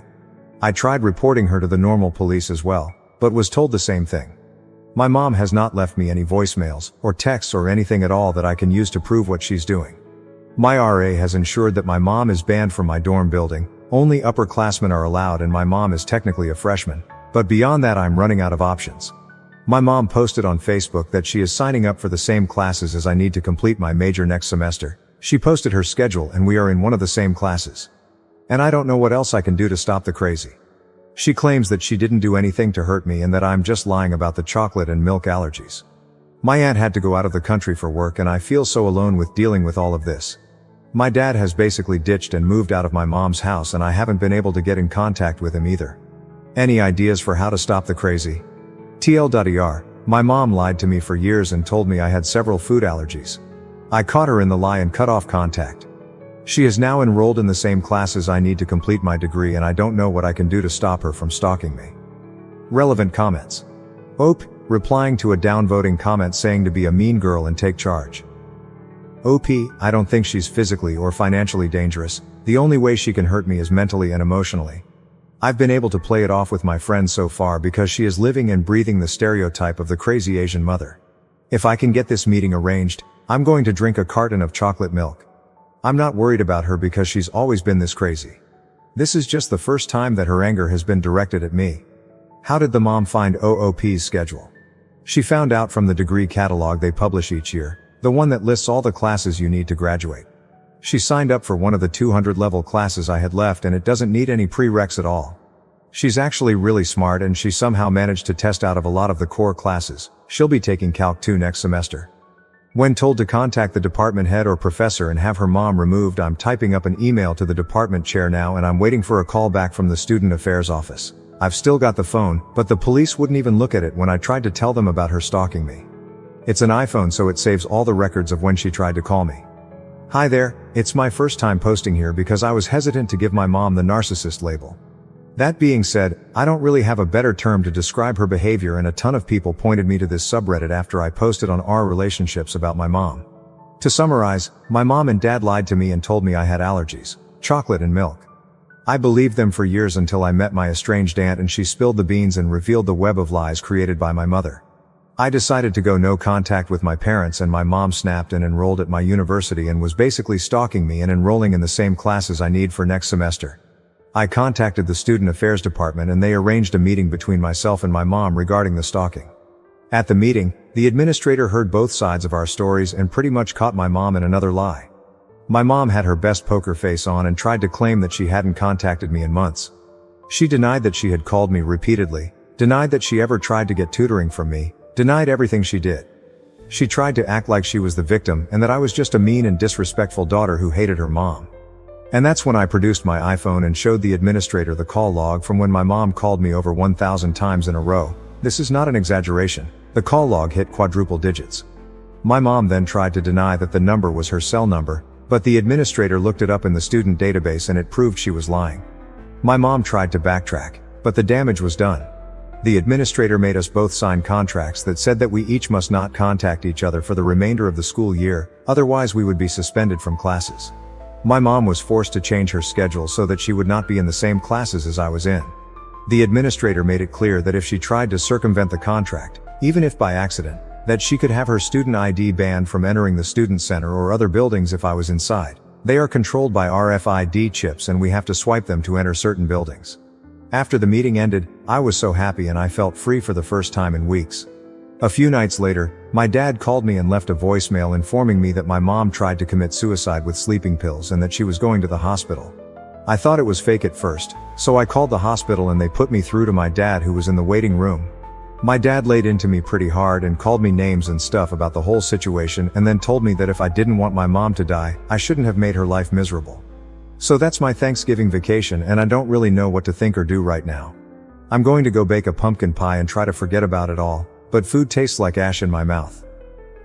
I tried reporting her to the normal police as well, but was told the same thing. My mom has not left me any voicemails, or texts or anything at all that I can use to prove what she's doing. My RA has ensured that my mom is banned from my dorm building, only upperclassmen are allowed and my mom is technically a freshman, but beyond that I'm running out of options. My mom posted on Facebook that she is signing up for the same classes as I need to complete my major next semester. She posted her schedule and we are in one of the same classes. And I don't know what else I can do to stop the crazy. She claims that she didn't do anything to hurt me and that I'm just lying about the chocolate and milk allergies. My aunt had to go out of the country for work and I feel so alone with dealing with all of this. My dad has basically ditched and moved out of my mom's house and I haven't been able to get in contact with him either. Any ideas for how to stop the crazy? TL.ER, my mom lied to me for years and told me I had several food allergies. I caught her in the lie and cut off contact. She is now enrolled in the same classes I need to complete my degree and I don't know what I can do to stop her from stalking me. Relevant comments. OP, replying to a downvoting comment saying to be a mean girl and take charge. OP, I don't think she's physically or financially dangerous, the only way she can hurt me is mentally and emotionally. I've been able to play it off with my friends so far because she is living and breathing the stereotype of the crazy Asian mother. If I can get this meeting arranged, I'm going to drink a carton of chocolate milk. I'm not worried about her because she's always been this crazy. This is just the first time that her anger has been directed at me. How did the mom find OOP's schedule? She found out from the degree catalog they publish each year, the one that lists all the classes you need to graduate. She signed up for one of the 200 level classes I had left and it doesn't need any prereqs at all. She's actually really smart and she somehow managed to test out of a lot of the core classes. She'll be taking Calc 2 next semester. When told to contact the department head or professor and have her mom removed, I'm typing up an email to the department chair now and I'm waiting for a call back from the student affairs office. I've still got the phone, but the police wouldn't even look at it when I tried to tell them about her stalking me. It's an iPhone so it saves all the records of when she tried to call me. Hi there, it's my first time posting here because I was hesitant to give my mom the narcissist label. That being said, I don't really have a better term to describe her behavior and a ton of people pointed me to this subreddit after I posted on our relationships about my mom. To summarize, my mom and dad lied to me and told me I had allergies, chocolate and milk. I believed them for years until I met my estranged aunt and she spilled the beans and revealed the web of lies created by my mother. I decided to go no contact with my parents and my mom snapped and enrolled at my university and was basically stalking me and enrolling in the same classes I need for next semester. I contacted the student affairs department and they arranged a meeting between myself and my mom regarding the stalking. At the meeting, the administrator heard both sides of our stories and pretty much caught my mom in another lie. My mom had her best poker face on and tried to claim that she hadn't contacted me in months. She denied that she had called me repeatedly, denied that she ever tried to get tutoring from me, denied everything she did. She tried to act like she was the victim and that I was just a mean and disrespectful daughter who hated her mom. And that's when I produced my iPhone and showed the administrator the call log from when my mom called me over 1,000 times in a row. This is not an exaggeration. The call log hit quadruple digits. My mom then tried to deny that the number was her cell number, but the administrator looked it up in the student database and it proved she was lying. My mom tried to backtrack, but the damage was done. The administrator made us both sign contracts that said that we each must not contact each other for the remainder of the school year, otherwise we would be suspended from classes. My mom was forced to change her schedule so that she would not be in the same classes as I was in. The administrator made it clear that if she tried to circumvent the contract, even if by accident, that she could have her student ID banned from entering the student center or other buildings if I was inside. They are controlled by RFID chips and we have to swipe them to enter certain buildings. After the meeting ended, I was so happy and I felt free for the first time in weeks. A few nights later, my dad called me and left a voicemail informing me that my mom tried to commit suicide with sleeping pills and that she was going to the hospital. I thought it was fake at first, so I called the hospital and they put me through to my dad who was in the waiting room. My dad laid into me pretty hard and called me names and stuff about the whole situation and then told me that if I didn't want my mom to die, I shouldn't have made her life miserable. So that's my Thanksgiving vacation and I don't really know what to think or do right now. I'm going to go bake a pumpkin pie and try to forget about it all, but food tastes like ash in my mouth.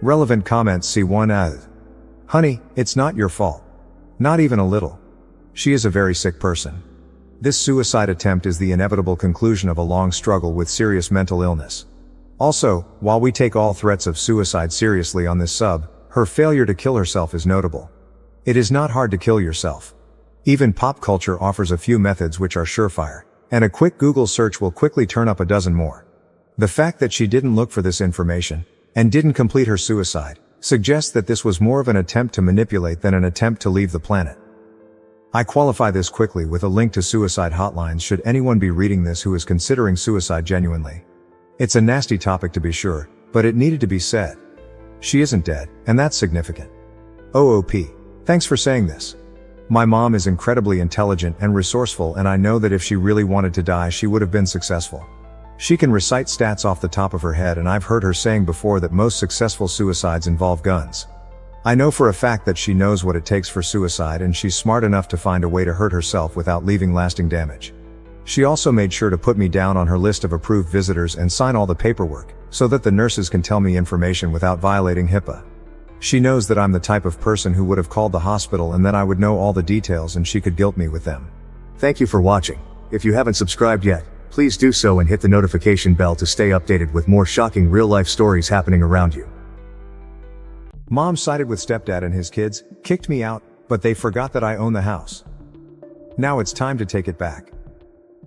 Relevant comments C1 Honey, it's not your fault. Not even a little. She is a very sick person. This suicide attempt is the inevitable conclusion of a long struggle with serious mental illness. Also, while we take all threats of suicide seriously on this sub, her failure to kill herself is notable. It is not hard to kill yourself. Even pop culture offers a few methods which are surefire, and a quick Google search will quickly turn up a dozen more. The fact that she didn't look for this information, and didn't complete her suicide, suggests that this was more of an attempt to manipulate than an attempt to leave the planet. I qualify this quickly with a link to suicide hotlines should anyone be reading this who is considering suicide genuinely. It's a nasty topic to be sure, but it needed to be said. She isn't dead, and that's significant. OOP. Thanks for saying this. My mom is incredibly intelligent and resourceful and I know that if she really wanted to die she would have been successful. She can recite stats off the top of her head and I've heard her saying before that most successful suicides involve guns. I know for a fact that she knows what it takes for suicide and she's smart enough to find a way to hurt herself without leaving lasting damage. She also made sure to put me down on her list of approved visitors and sign all the paperwork, so that the nurses can tell me information without violating HIPAA. She knows that I'm the type of person who would have called the hospital and then I would know all the details and she could guilt me with them. Thank you for watching. If you haven't subscribed yet, please do so and hit the notification bell to stay updated with more shocking real-life stories happening around you. Mom sided with stepdad and his kids, kicked me out, but they forgot that I own the house. Now it's time to take it back.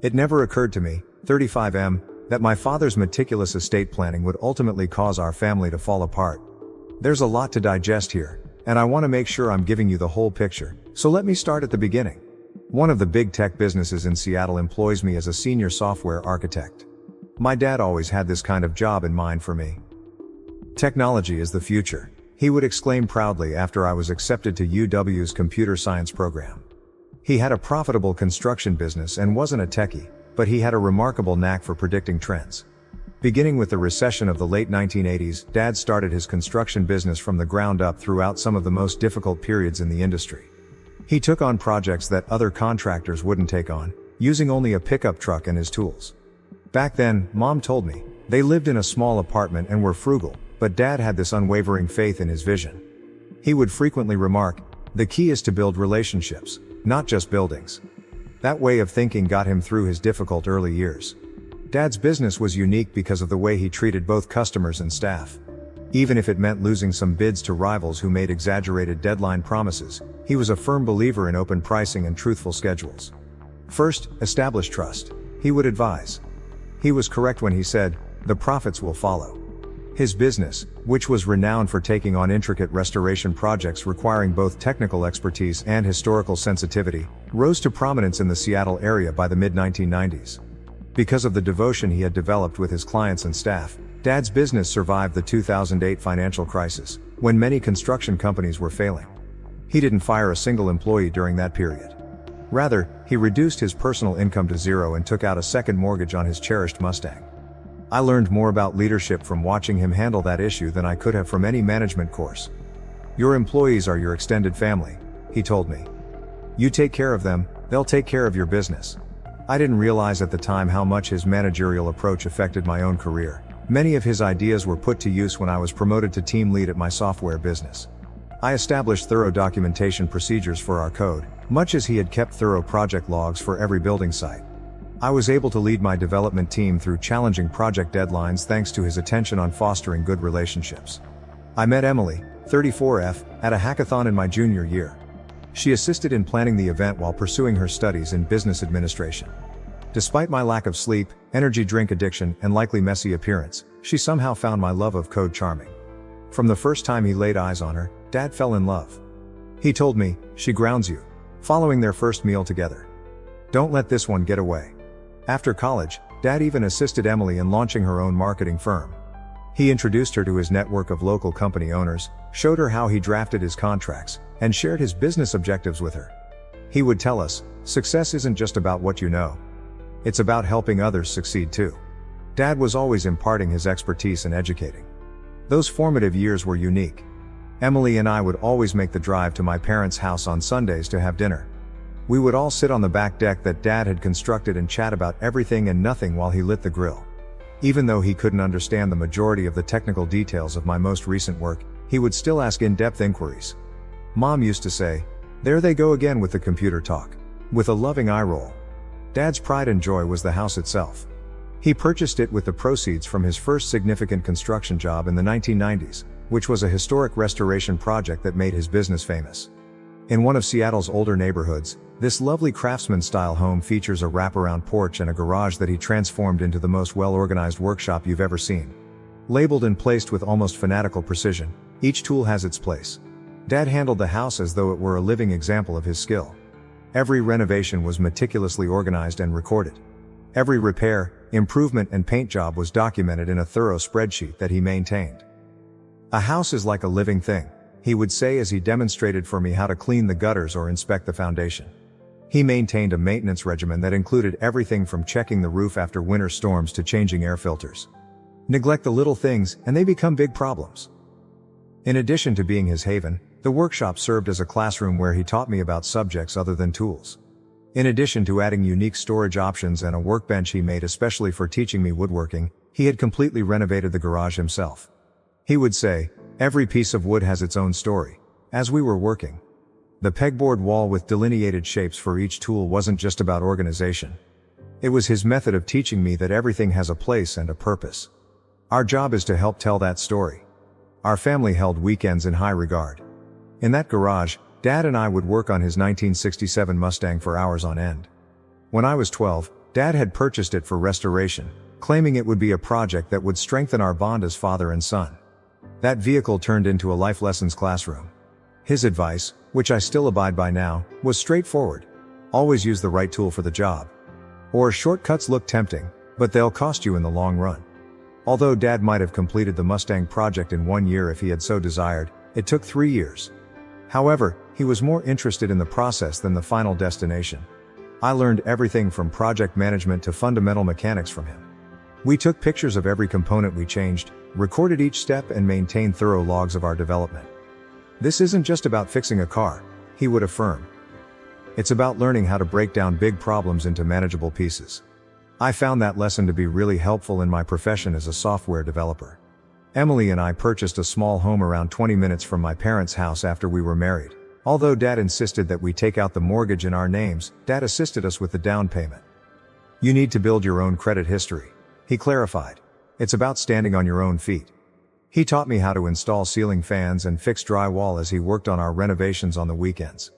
It never occurred to me, 35M, that my father's meticulous estate planning would ultimately cause our family to fall apart. There's a lot to digest here, and I want to make sure I'm giving you the whole picture, so let me start at the beginning. One of the big tech businesses in Seattle employs me as a senior software architect. My dad always had this kind of job in mind for me. Technology is the future, he would exclaim proudly after I was accepted to UW's computer science program. He had a profitable construction business and wasn't a techie, but he had a remarkable knack for predicting trends. Beginning with the recession of the late 1980s, Dad started his construction business from the ground up throughout some of the most difficult periods in the industry. He took on projects that other contractors wouldn't take on, using only a pickup truck and his tools. Back then, Mom told me, they lived in a small apartment and were frugal, but Dad had this unwavering faith in his vision. He would frequently remark, "The key is to build relationships, not just buildings." That way of thinking got him through his difficult early years. Dad's business was unique because of the way he treated both customers and staff. Even if it meant losing some bids to rivals who made exaggerated deadline promises, he was a firm believer in open pricing and truthful schedules. First, establish trust, he would advise. He was correct when he said, the profits will follow. His business, which was renowned for taking on intricate restoration projects requiring both technical expertise and historical sensitivity, rose to prominence in the Seattle area by the mid-1990s. Because of the devotion he had developed with his clients and staff, Dad's business survived the 2008 financial crisis, when many construction companies were failing. He didn't fire a single employee during that period. Rather, he reduced his personal income to zero and took out a second mortgage on his cherished Mustang. I learned more about leadership from watching him handle that issue than I could have from any management course. Your employees are your extended family, he told me. You take care of them, they'll take care of your business. I didn't realize at the time how much his managerial approach affected my own career. Many of his ideas were put to use when I was promoted to team lead at my software business. I established thorough documentation procedures for our code, much as he had kept thorough project logs for every building site. I was able to lead my development team through challenging project deadlines thanks to his attention on fostering good relationships. I met Emily, 34F, at a hackathon in my junior year. She assisted in planning the event while pursuing her studies in business administration. Despite my lack of sleep, energy drink addiction, and likely messy appearance, she somehow found my love of code charming. From the first time he laid eyes on her, Dad fell in love. He told me, "She grounds you." Following their first meal together. "Don't let this one get away." After college, Dad even assisted Emily in launching her own marketing firm. He introduced her to his network of local company owners, showed her how he drafted his contracts, and shared his business objectives with her. He would tell us, "Success isn't just about what you know. It's about helping others succeed too." Dad was always imparting his expertise and educating. Those formative years were unique. Emily and I would always make the drive to my parents' house on Sundays to have dinner. We would all sit on the back deck that Dad had constructed and chat about everything and nothing while he lit the grill. Even though he couldn't understand the majority of the technical details of my most recent work, he would still ask in-depth inquiries. Mom used to say, "There they go again with the computer talk," with a loving eye roll. Dad's pride and joy was the house itself. He purchased it with the proceeds from his first significant construction job in the 1990s, which was a historic restoration project that made his business famous. In one of Seattle's older neighborhoods, this lovely craftsman-style home features a wraparound porch and a garage that he transformed into the most well-organized workshop you've ever seen. Labeled and placed with almost fanatical precision, each tool has its place. Dad handled the house as though it were a living example of his skill. Every renovation was meticulously organized and recorded. Every repair, improvement, and paint job was documented in a thorough spreadsheet that he maintained. "A house is like a living thing," he would say as he demonstrated for me how to clean the gutters or inspect the foundation. He maintained a maintenance regimen that included everything from checking the roof after winter storms to changing air filters. Neglect the little things, and they become big problems. In addition to being his haven, the workshop served as a classroom where he taught me about subjects other than tools. In addition to adding unique storage options and a workbench he made especially for teaching me woodworking, he had completely renovated the garage himself. He would say, "Every piece of wood has its own story," as we were working. The pegboard wall with delineated shapes for each tool wasn't just about organization. It was his method of teaching me that everything has a place and a purpose. Our job is to help tell that story. Our family held weekends in high regard. In that garage, Dad and I would work on his 1967 Mustang for hours on end. When I was 12, Dad had purchased it for restoration, claiming it would be a project that would strengthen our bond as father and son. That vehicle turned into a life lessons classroom. His advice, which I still abide by now, was straightforward. Always use the right tool for the job. Or shortcuts look tempting, but they'll cost you in the long run. Although Dad might have completed the Mustang project in 1 year if he had so desired, it took 3 years. However, he was more interested in the process than the final destination. I learned everything from project management to fundamental mechanics from him. We took pictures of every component we changed, recorded each step, and maintained thorough logs of our development. "This isn't just about fixing a car," he would affirm. "It's about learning how to break down big problems into manageable pieces." I found that lesson to be really helpful in my profession as a software developer. Emily and I purchased a small home around 20 minutes from my parents' house after we were married. Although Dad insisted that we take out the mortgage in our names, Dad assisted us with the down payment. "You need to build your own credit history," he clarified. "It's about standing on your own feet." He taught me how to install ceiling fans and fix drywall as he worked on our renovations on the weekends.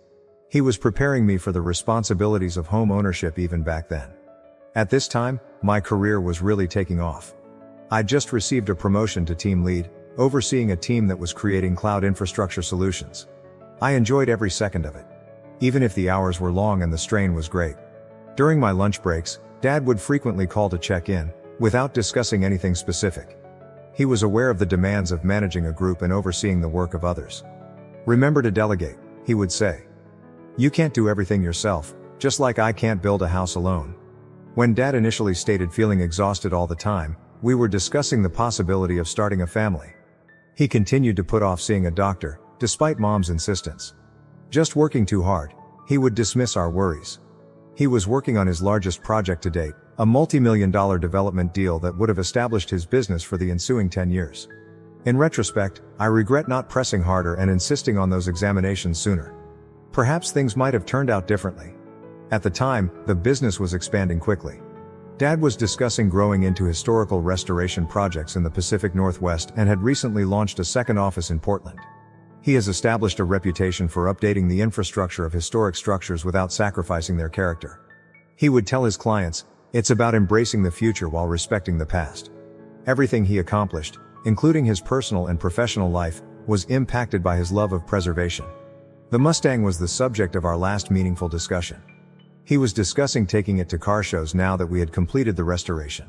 He was preparing me for the responsibilities of home ownership even back then. At this time, my career was really taking off. I'd just received a promotion to team lead, overseeing a team that was creating cloud infrastructure solutions. I enjoyed every second of it, even if the hours were long and the strain was great. During my lunch breaks, Dad would frequently call to check in, without discussing anything specific. He was aware of the demands of managing a group and overseeing the work of others. "Remember to delegate," he would say. "You can't do everything yourself, just like I can't build a house alone." When Dad initially stated feeling exhausted all the time, we were discussing the possibility of starting a family. He continued to put off seeing a doctor, despite Mom's insistence. "Just working too hard," he would dismiss our worries. He was working on his largest project to date, a multi-million-dollar development deal that would have established his business for the ensuing 10 years. In retrospect, I regret not pressing harder and insisting on those examinations sooner. Perhaps things might have turned out differently. At the time, the business was expanding quickly. Dad was discussing growing into historical restoration projects in the Pacific Northwest and had recently launched a second office in Portland. He has established a reputation for updating the infrastructure of historic structures without sacrificing their character. He would tell his clients, "It's about embracing the future while respecting the past." Everything he accomplished, including his personal and professional life, was impacted by his love of preservation. The Mustang was the subject of our last meaningful discussion. He was discussing taking it to car shows now that we had completed the restoration.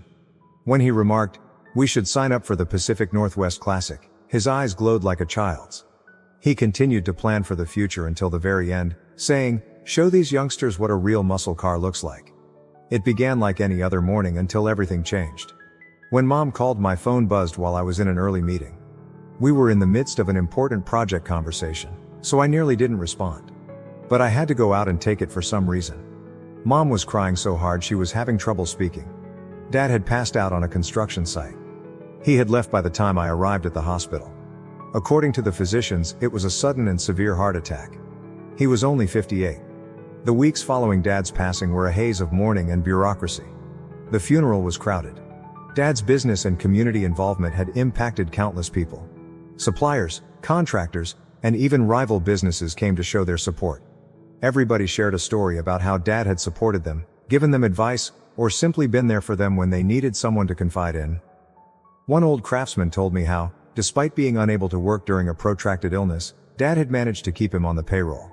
When he remarked, "We should sign up for the Pacific Northwest Classic," his eyes glowed like a child's. He continued to plan for the future until the very end, saying, "Show these youngsters what a real muscle car looks like." It began like any other morning until everything changed. When Mom called, my phone buzzed while I was in an early meeting. We were in the midst of an important project conversation, so I nearly didn't respond. But I had to go out and take it for some reason. Mom was crying so hard she was having trouble speaking. Dad had passed out on a construction site. He had left by the time I arrived at the hospital. According to the physicians, it was a sudden and severe heart attack. He was only 58. The weeks following Dad's passing were a haze of mourning and bureaucracy. The funeral was crowded. Dad's business and community involvement had impacted countless people. Suppliers, contractors, and even rival businesses came to show their support. Everybody shared a story about how Dad had supported them, given them advice, or simply been there for them when they needed someone to confide in. One old craftsman told me how, despite being unable to work during a protracted illness, Dad had managed to keep him on the payroll.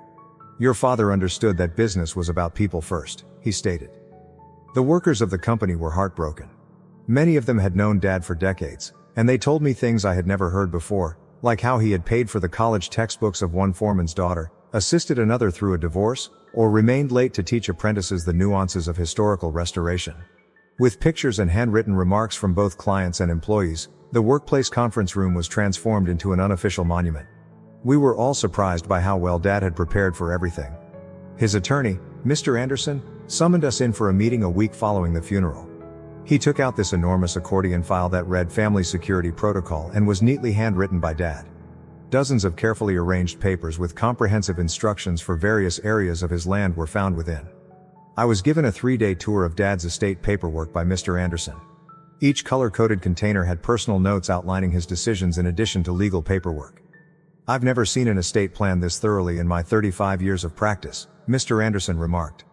"Your father understood that business was about people first," he stated. The workers of the company were heartbroken. Many of them had known Dad for decades, and they told me things I had never heard before, like how he had paid for the college textbooks of one foreman's daughter, assisted another through a divorce, or remained late to teach apprentices the nuances of historical restoration. With pictures and handwritten remarks from both clients and employees, the workplace conference room was transformed into an unofficial monument. We were all surprised by how well Dad had prepared for everything. His attorney, Mr. Anderson, summoned us in for a meeting a week following the funeral. He took out this enormous accordion file that read Family Security Protocol and was neatly handwritten by Dad. Dozens of carefully arranged papers with comprehensive instructions for various areas of his land were found within. I was given a 3-day tour of Dad's estate paperwork by Mr. Anderson. Each color-coded container had personal notes outlining his decisions in addition to legal paperwork. "I've never seen an estate plan this thoroughly in my 35 years of practice," Mr. Anderson remarked.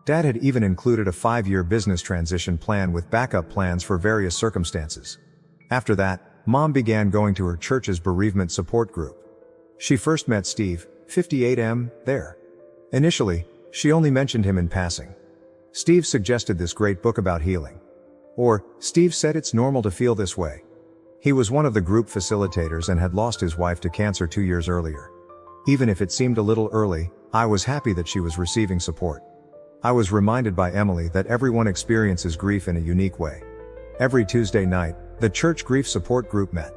Dad had even included a 5-year business transition plan with backup plans for various circumstances. After that, Mom began going to her church's bereavement support group. She first met Steve, 58M, there. Initially, she only mentioned him in passing. Steve suggested this great book about healing. Or, Steve said it's normal to feel this way. He was one of the group facilitators and had lost his wife to cancer 2 years earlier. Even if it seemed a little early, I was happy that she was receiving support. I was reminded by Emily that everyone experiences grief in a unique way. Every Tuesday night, the church grief support group met.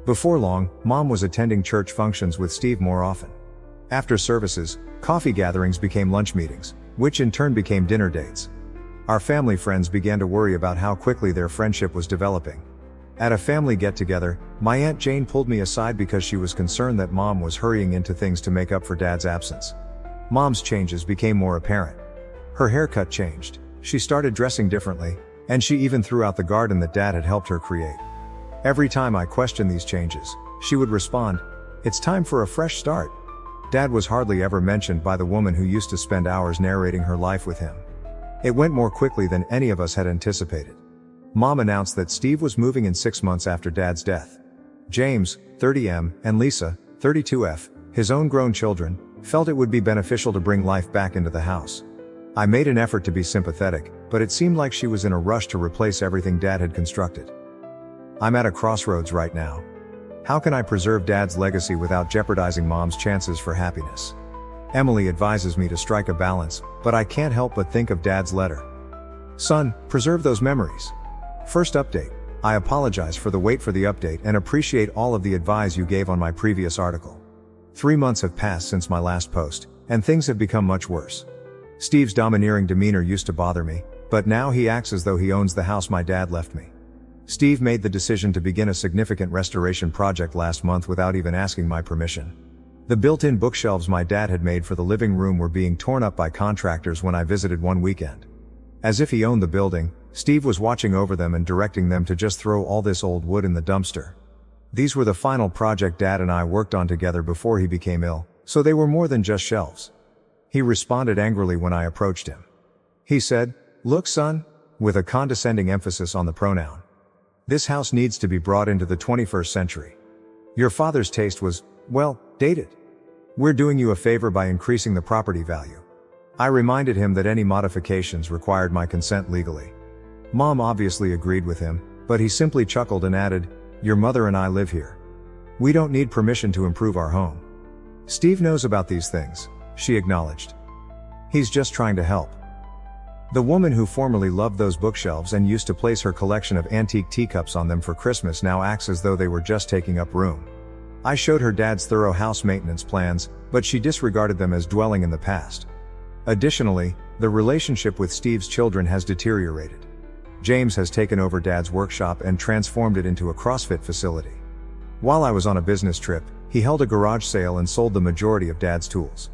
Before long, Mom was attending church functions with Steve more often. After services, coffee gatherings became lunch meetings, which in turn became dinner dates. Our family friends began to worry about how quickly their friendship was developing. At a family get-together, my Aunt Jane pulled me aside because she was concerned that Mom was hurrying into things to make up for Dad's absence. Mom's changes became more apparent. Her haircut changed, she started dressing differently, and she even threw out the garden that Dad had helped her create. Every time I questioned these changes, she would respond, "It's time for a fresh start." Dad was hardly ever mentioned by the woman who used to spend hours narrating her life with him. It went more quickly than any of us had anticipated. Mom announced that Steve was moving in 6 months after Dad's death. James, 30M, and Lisa, 32F, his own grown children, felt it would be beneficial to bring life back into the house. I made an effort to be sympathetic, but it seemed like she was in a rush to replace everything Dad had constructed. "I'm at a crossroads right now. How can I preserve Dad's legacy without jeopardizing Mom's chances for happiness?" Emily advises me to strike a balance, but I can't help but think of Dad's letter. "Son, preserve those memories. First update. I apologize for the wait for the update and appreciate all of the advice you gave on my previous article. 3 months have passed since my last post, and things have become much worse. Steve's domineering demeanor used to bother me, but now he acts as though he owns the house my dad left me. Steve made the decision to begin a significant restoration project last month without even asking my permission. The built-in bookshelves my dad had made for the living room were being torn up by contractors when I visited one weekend. As if he owned the building, Steve was watching over them and directing them to just throw all this old wood in the dumpster. These were the final project Dad and I worked on together before he became ill, so they were more than just shelves. He responded angrily when I approached him. He said, "Look, son," with a condescending emphasis on the pronoun. "This house needs to be brought into the 21st century. Your father's taste was, well, dated. We're doing you a favor by increasing the property value." I reminded him that any modifications required my consent legally. Mom obviously agreed with him, but he simply chuckled and added, "Your mother and I live here. We don't need permission to improve our home." "Steve knows about these things," she acknowledged. "He's just trying to help." The woman who formerly loved those bookshelves and used to place her collection of antique teacups on them for Christmas now acts as though they were just taking up room. I showed her Dad's thorough house maintenance plans, but she disregarded them as dwelling in the past. Additionally, the relationship with Steve's children has deteriorated. James has taken over Dad's workshop and transformed it into a CrossFit facility. While I was on a business trip, he held a garage sale and sold the majority of Dad's tools.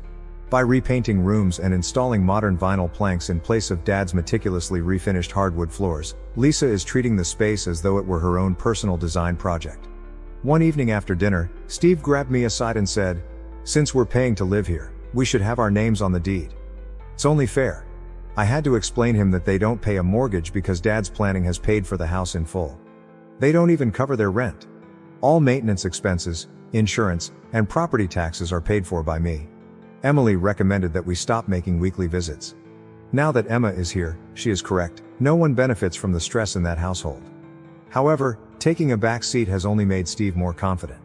By repainting rooms and installing modern vinyl planks in place of Dad's meticulously refinished hardwood floors, Lisa is treating the space as though it were her own personal design project. One evening after dinner, Steve grabbed me aside and said, "Since we're paying to live here, we should have our names on the deed. It's only fair." I had to explain him that they don't pay a mortgage because Dad's planning has paid for the house in full. They don't even cover their rent. All maintenance expenses, insurance, and property taxes are paid for by me. Emily recommended that we stop making weekly visits. Now that Emma is here, she is correct. No one benefits from the stress in that household. However, taking a back seat has only made Steve more confident.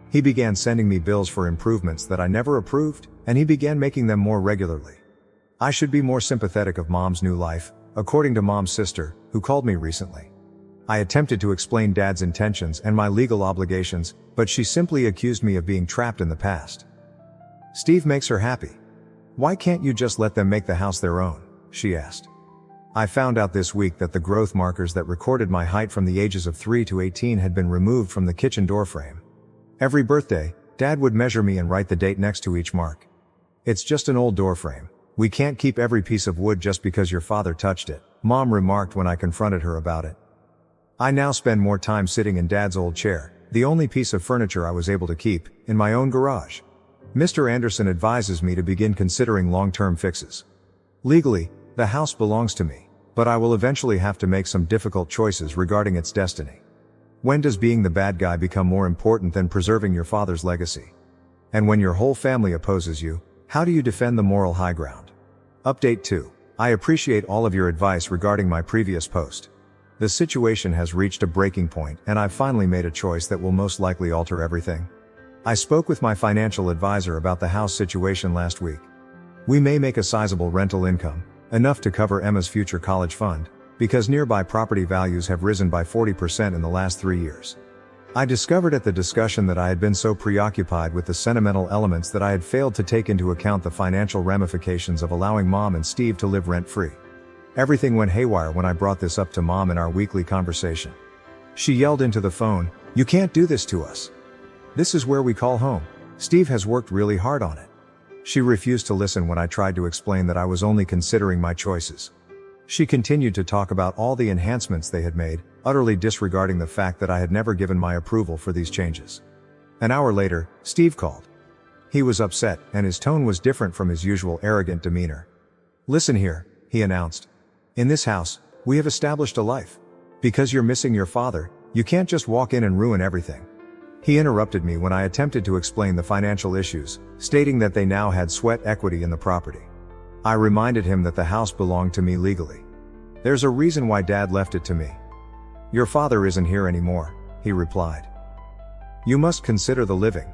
He began sending me bills for improvements that I never approved, and he began making them more regularly. I should be more sympathetic of Mom's new life, according to Mom's sister, who called me recently. I attempted to explain Dad's intentions and my legal obligations, but she simply accused me of being trapped in the past. "Steve makes her happy. Why can't you just let them make the house their own?" she asked. I found out this week that the growth markers that recorded my height from the ages of 3 to 18 had been removed from the kitchen door frame. Every birthday, Dad would measure me and write the date next to each mark. "It's just an old door frame. We can't keep every piece of wood just because your father touched it," Mom remarked when I confronted her about it. I now spend more time sitting in Dad's old chair, the only piece of furniture I was able to keep, in my own garage. Mr. Anderson advises me to begin considering long-term fixes. Legally, the house belongs to me, but I will eventually have to make some difficult choices regarding its destiny. When does being the bad guy become more important than preserving your father's legacy? And when your whole family opposes you, how do you defend the moral high ground? Update 2. I appreciate all of your advice regarding my previous post. The situation has reached a breaking point and I've finally made a choice that will most likely alter everything. I spoke with my financial advisor about the house situation last week. We may make a sizable rental income, enough to cover Emma's future college fund, because nearby property values have risen by 40% in the last 3 years. I discovered at the discussion that I had been so preoccupied with the sentimental elements that I had failed to take into account the financial ramifications of allowing Mom and Steve to live rent-free. Everything went haywire when I brought this up to Mom in our weekly conversation. She yelled into the phone, "You can't do this to us. This is where we call home. Steve has worked really hard on it." She refused to listen when I tried to explain that I was only considering my choices. She continued to talk about all the enhancements they had made, utterly disregarding the fact that I had never given my approval for these changes. An hour later, Steve called. He was upset, and his tone was different from his usual arrogant demeanor. "Listen here," he announced. "In this house, we have established a life. Because you're missing your father, you can't just walk in and ruin everything." He interrupted me when I attempted to explain the financial issues, stating that they now had sweat equity in the property. I reminded him that the house belonged to me legally. "There's a reason why Dad left it to me." "Your father isn't here anymore," he replied. "You must consider the living."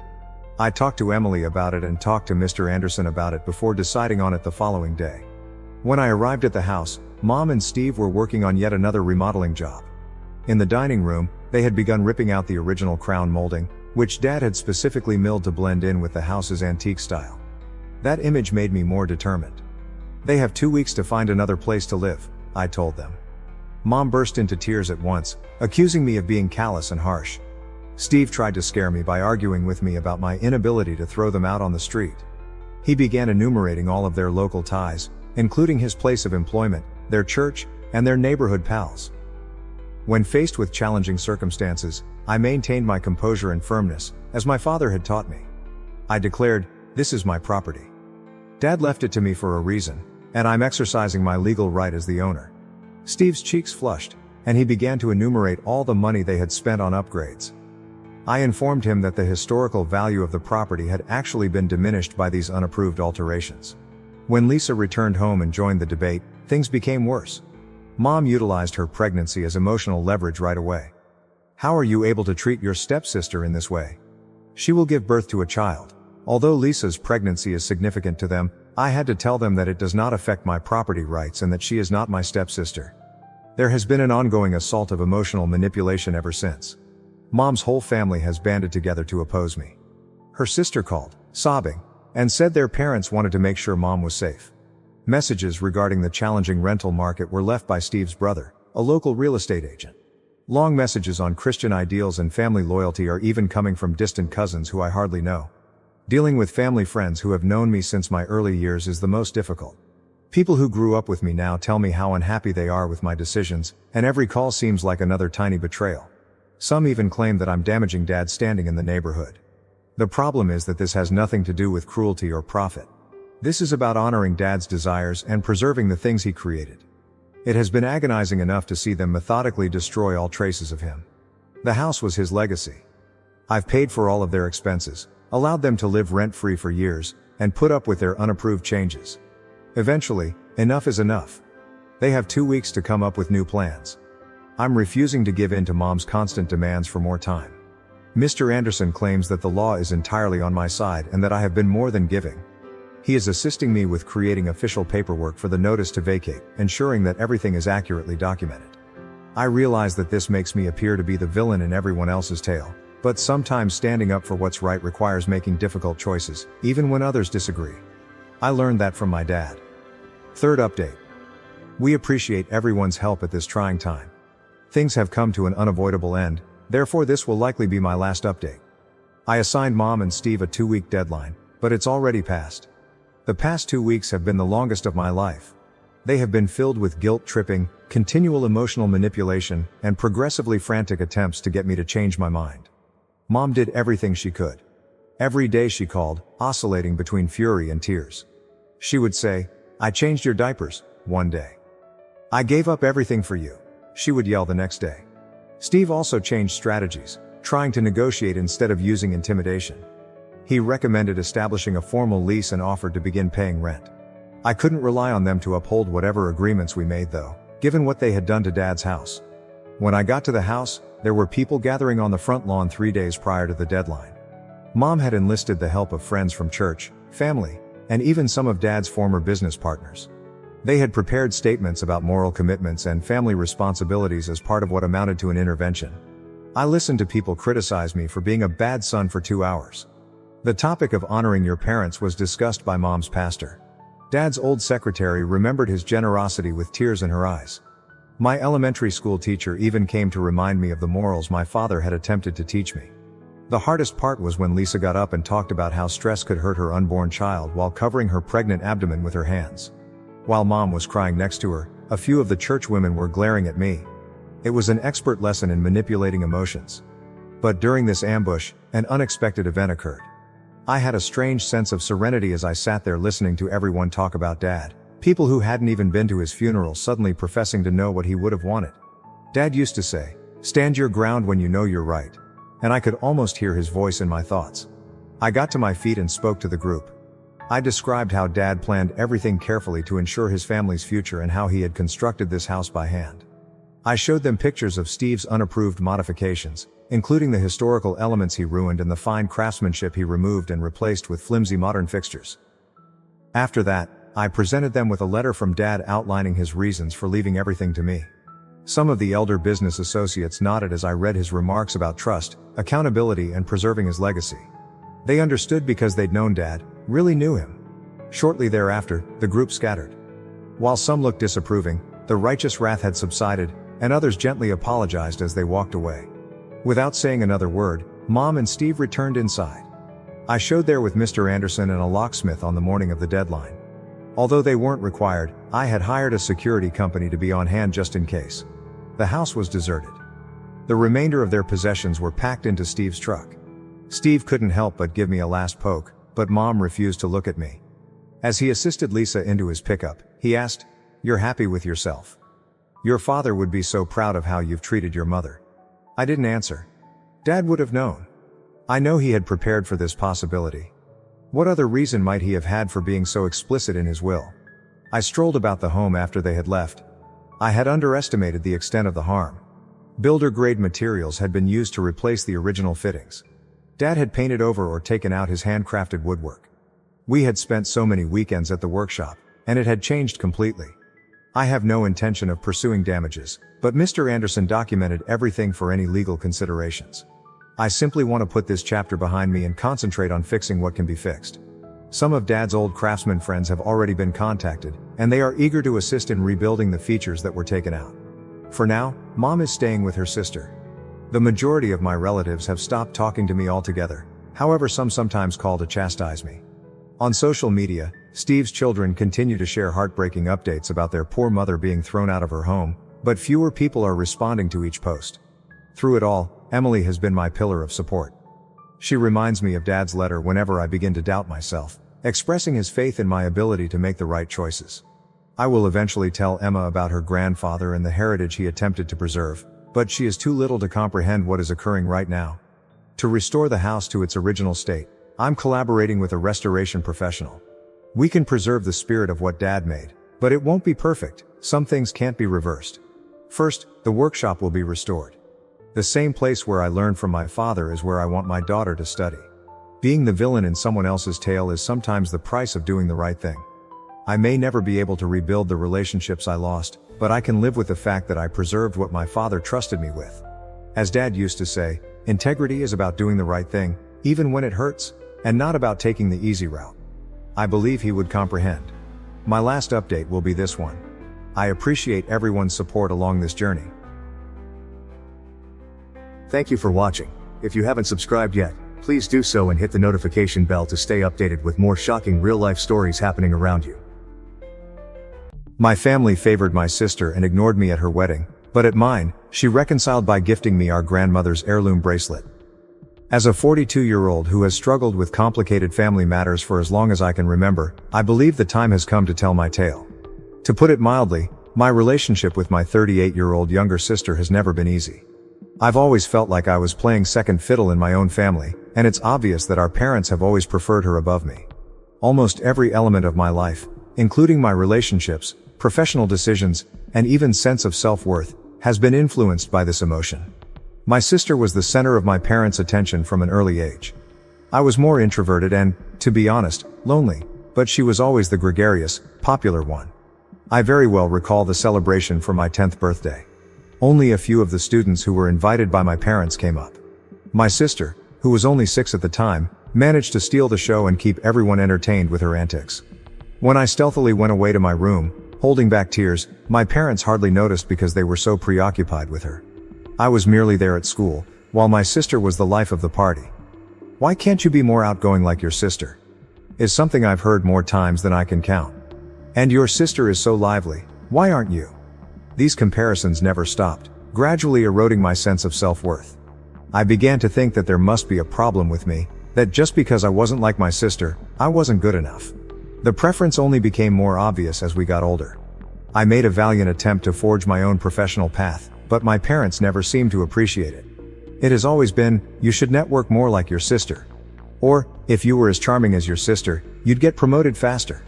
I talked to Emily about it and talked to Mr. Anderson about it before deciding on it the following day. When I arrived at the house, Mom and Steve were working on yet another remodeling job. In the dining room, they had begun ripping out the original crown molding, which Dad had specifically milled to blend in with the house's antique style. That image made me more determined. "They have 2 weeks to find another place to live," I told them. Mom burst into tears at once, accusing me of being callous and harsh. Steve tried to scare me by arguing with me about my inability to throw them out on the street. He began enumerating all of their local ties, including his place of employment, their church, and their neighborhood pals. When faced with challenging circumstances, I maintained my composure and firmness, as my father had taught me. I declared, "This is my property. Dad left it to me for a reason, and I'm exercising my legal right as the owner." Steve's cheeks flushed, and he began to enumerate all the money they had spent on upgrades. I informed him that the historical value of the property had actually been diminished by these unapproved alterations. When Lisa returned home and joined the debate, things became worse. Mom utilized her pregnancy as emotional leverage right away. "How are you able to treat your stepsister in this way? She will give birth to a child." Although Lisa's pregnancy is significant to them, I had to tell them that it does not affect my property rights and that she is not my stepsister. There has been an ongoing assault of emotional manipulation ever since. Mom's whole family has banded together to oppose me. Her sister called, sobbing, and said their parents wanted to make sure Mom was safe. Messages regarding the challenging rental market were left by Steve's brother, a local real estate agent. Long messages on Christian ideals and family loyalty are even coming from distant cousins who I hardly know. Dealing with family friends who have known me since my early years is the most difficult. People who grew up with me now tell me how unhappy they are with my decisions, and every call seems like another tiny betrayal. Some even claim that I'm damaging Dad's standing in the neighborhood. The problem is that this has nothing to do with cruelty or profit. This is about honoring Dad's desires and preserving the things he created. It has been agonizing enough to see them methodically destroy all traces of him. The house was his legacy. I've paid for all of their expenses, allowed them to live rent-free for years, and put up with their unapproved changes. Eventually, enough is enough. They have 2 weeks to come up with new plans. I'm refusing to give in to Mom's constant demands for more time. Mr. Anderson claims that the law is entirely on my side and that I have been more than giving. He is assisting me with creating official paperwork for the notice to vacate, ensuring that everything is accurately documented. I realize that this makes me appear to be the villain in everyone else's tale, but sometimes standing up for what's right requires making difficult choices, even when others disagree. I learned that from my dad. Third update. We appreciate everyone's help at this trying time. Things have come to an unavoidable end, therefore this will likely be my last update. I assigned Mom and Steve a 2-week deadline, but it's already passed. The past 2 weeks have been the longest of my life. They have been filled with guilt-tripping, continual emotional manipulation, and progressively frantic attempts to get me to change my mind. Mom did everything she could. Every day she called, oscillating between fury and tears. She would say, "I changed your diapers," one day. "I gave up everything for you," she would yell the next day. Steve also changed strategies, trying to negotiate instead of using intimidation. He recommended establishing a formal lease and offered to begin paying rent. I couldn't rely on them to uphold whatever agreements we made though, given what they had done to Dad's house. When I got to the house, there were people gathering on the front lawn 3 days prior to the deadline. Mom had enlisted the help of friends from church, family, and even some of Dad's former business partners. They had prepared statements about moral commitments and family responsibilities as part of what amounted to an intervention. I listened to people criticize me for being a bad son for 2 hours. The topic of honoring your parents was discussed by Mom's pastor. Dad's old secretary remembered his generosity with tears in her eyes. My elementary school teacher even came to remind me of the morals my father had attempted to teach me. The hardest part was when Lisa got up and talked about how stress could hurt her unborn child while covering her pregnant abdomen with her hands. While Mom was crying next to her, a few of the church women were glaring at me. It was an expert lesson in manipulating emotions. But during this ambush, an unexpected event occurred. I had a strange sense of serenity as I sat there listening to everyone talk about Dad. People who hadn't even been to his funeral suddenly professing to know what he would have wanted. Dad used to say, "Stand your ground when you know you're right." And I could almost hear his voice in my thoughts. I got to my feet and spoke to the group. I described how Dad planned everything carefully to ensure his family's future and how he had constructed this house by hand. I showed them pictures of Steve's unapproved modifications, including the historical elements he ruined and the fine craftsmanship he removed and replaced with flimsy modern fixtures. After that, I presented them with a letter from Dad outlining his reasons for leaving everything to me. Some of the elder business associates nodded as I read his remarks about trust, accountability, and preserving his legacy. They understood because they'd known Dad, really knew him. Shortly thereafter, the group scattered. While some looked disapproving, the righteous wrath had subsided, and others gently apologized as they walked away. Without saying another word, Mom and Steve returned inside. I showed there with Mr. Anderson and a locksmith on the morning of the deadline. Although they weren't required, I had hired a security company to be on hand just in case. The house was deserted. The remainder of their possessions were packed into Steve's truck. Steve couldn't help but give me a last poke, but Mom refused to look at me. As he assisted Lisa into his pickup, he asked, "You're happy with yourself? Your father would be so proud of how you've treated your mother." I didn't answer. Dad would have known. I know he had prepared for this possibility. What other reason might he have had for being so explicit in his will? I strolled about the home after they had left. I had underestimated the extent of the harm. Builder-grade materials had been used to replace the original fittings. Dad had painted over or taken out his handcrafted woodwork. We had spent so many weekends at the workshop, and it had changed completely. I have no intention of pursuing damages, but Mr. Anderson documented everything for any legal considerations. I simply want to put this chapter behind me and concentrate on fixing what can be fixed. Some of Dad's old craftsman friends have already been contacted, and they are eager to assist in rebuilding the features that were taken out. For now, Mom is staying with her sister. The majority of my relatives have stopped talking to me altogether, however some sometimes call to chastise me. On social media, Steve's children continue to share heartbreaking updates about their poor mother being thrown out of her home, but fewer people are responding to each post. Through it all, Emily has been my pillar of support. She reminds me of Dad's letter whenever I begin to doubt myself, expressing his faith in my ability to make the right choices. I will eventually tell Emma about her grandfather and the heritage he attempted to preserve, but she is too little to comprehend what is occurring right now. To restore the house to its original state, I'm collaborating with a restoration professional. We can preserve the spirit of what Dad made, but it won't be perfect. Some things can't be reversed. First, the workshop will be restored. The same place where I learned from my father is where I want my daughter to study. Being the villain in someone else's tale is sometimes the price of doing the right thing. I may never be able to rebuild the relationships I lost, but I can live with the fact that I preserved what my father trusted me with. As Dad used to say, integrity is about doing the right thing, even when it hurts, and not about taking the easy route. I believe he would comprehend. My last update will be this one. I appreciate everyone's support along this journey. Thank you for watching. If you haven't subscribed yet, please do so and hit the notification bell to stay updated with more shocking real-life stories happening around you. My family favored my sister and ignored me at her wedding, but at mine, she reconciled by gifting me our grandmother's heirloom bracelet. As a 42-year-old who has struggled with complicated family matters for as long as I can remember, I believe the time has come to tell my tale. To put it mildly, my relationship with my 38-year-old younger sister has never been easy. I've always felt like I was playing second fiddle in my own family, and it's obvious that our parents have always preferred her above me. Almost every element of my life, including my relationships, professional decisions, and even sense of self-worth, has been influenced by this emotion. My sister was the center of my parents' attention from an early age. I was more introverted and, to be honest, lonely, but she was always the gregarious, popular one. I very well recall the celebration for my 10th birthday. Only a few of the students who were invited by my parents came up. My sister, who was only 6 at the time, managed to steal the show and keep everyone entertained with her antics. When I stealthily went away to my room, holding back tears, my parents hardly noticed because they were so preoccupied with her. I was merely there at school, while my sister was the life of the party. "Why can't you be more outgoing like your sister?" is something I've heard more times than I can count. "And your sister is so lively, why aren't you?" These comparisons never stopped, gradually eroding my sense of self-worth. I began to think that there must be a problem with me, that just because I wasn't like my sister, I wasn't good enough. The preference only became more obvious as we got older. I made a valiant attempt to forge my own professional path, but my parents never seemed to appreciate it. It has always been, "You should network more like your sister." Or, "If you were as charming as your sister, you'd get promoted faster."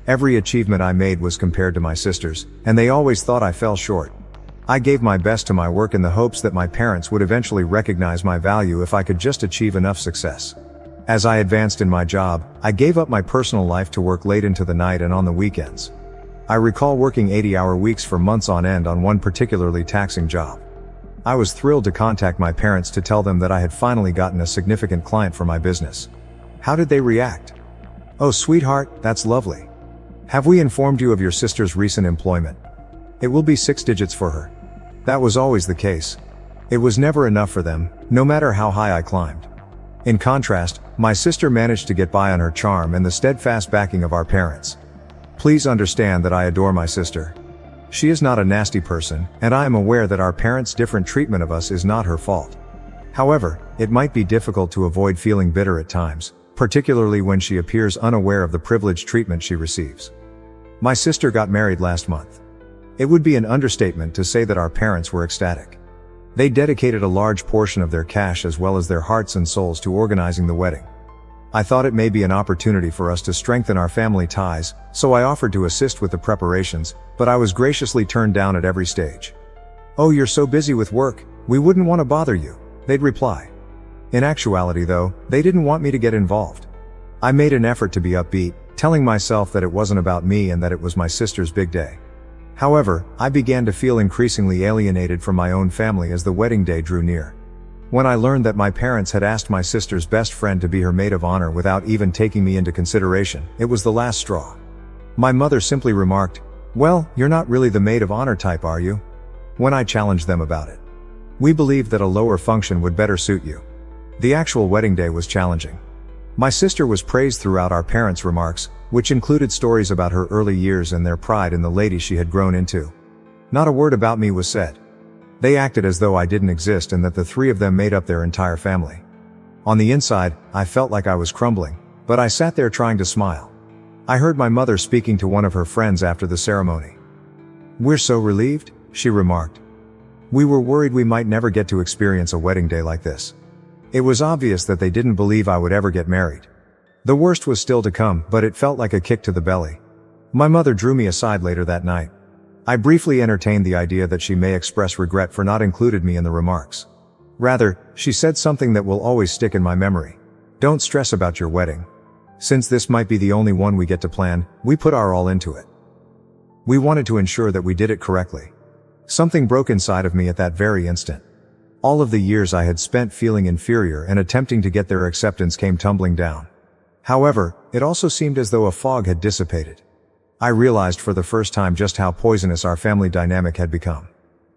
Every achievement I made was compared to my sister's, and they always thought I fell short. I gave my best to my work in the hopes that my parents would eventually recognize my value if I could just achieve enough success. As I advanced in my job, I gave up my personal life to work late into the night and on the weekends. I recall working 80-hour weeks for months on end on one particularly taxing job. I was thrilled to contact my parents to tell them that I had finally gotten a significant client for my business. How did they react? "Oh, sweetheart, that's lovely. Have we informed you of your sister's recent employment? It will be 6 digits for her." That was always the case. It was never enough for them, no matter how high I climbed. In contrast, my sister managed to get by on her charm and the steadfast backing of our parents. Please understand that I adore my sister. She is not a nasty person, and I am aware that our parents' different treatment of us is not her fault. However, it might be difficult to avoid feeling bitter at times, particularly when she appears unaware of the privileged treatment she receives. My sister got married last month. It would be an understatement to say that our parents were ecstatic. They dedicated a large portion of their cash as well as their hearts and souls to organizing the wedding. I thought it may be an opportunity for us to strengthen our family ties, so I offered to assist with the preparations, but I was graciously turned down at every stage. "Oh, you're so busy with work, we wouldn't want to bother you," they'd reply. In actuality though, they didn't want me to get involved. I made an effort to be upbeat, telling myself that it wasn't about me and that it was my sister's big day. However, I began to feel increasingly alienated from my own family as the wedding day drew near. When I learned that my parents had asked my sister's best friend to be her maid of honor without even taking me into consideration, it was the last straw. My mother simply remarked, "Well, you're not really the maid of honor type, are you?" when I challenged them about it. "We believed that a lower function would better suit you." The actual wedding day was challenging. My sister was praised throughout our parents' remarks, which included stories about her early years and their pride in the lady she had grown into. Not a word about me was said. They acted as though I didn't exist and that the three of them made up their entire family. On the inside, I felt like I was crumbling, but I sat there trying to smile. I heard my mother speaking to one of her friends after the ceremony. "We're so relieved," she remarked. "We were worried we might never get to experience a wedding day like this." It was obvious that they didn't believe I would ever get married. The worst was still to come, but it felt like a kick to the belly. My mother drew me aside later that night. I briefly entertained the idea that she may express regret for not including me in the remarks. Rather, she said something that will always stick in my memory. "Don't stress about your wedding. Since this might be the only one we get to plan, we put our all into it." We wanted to ensure that we did it correctly. Something broke inside of me at that very instant. All of the years I had spent feeling inferior and attempting to get their acceptance came tumbling down. However, it also seemed as though a fog had dissipated. I realized for the first time just how poisonous our family dynamic had become.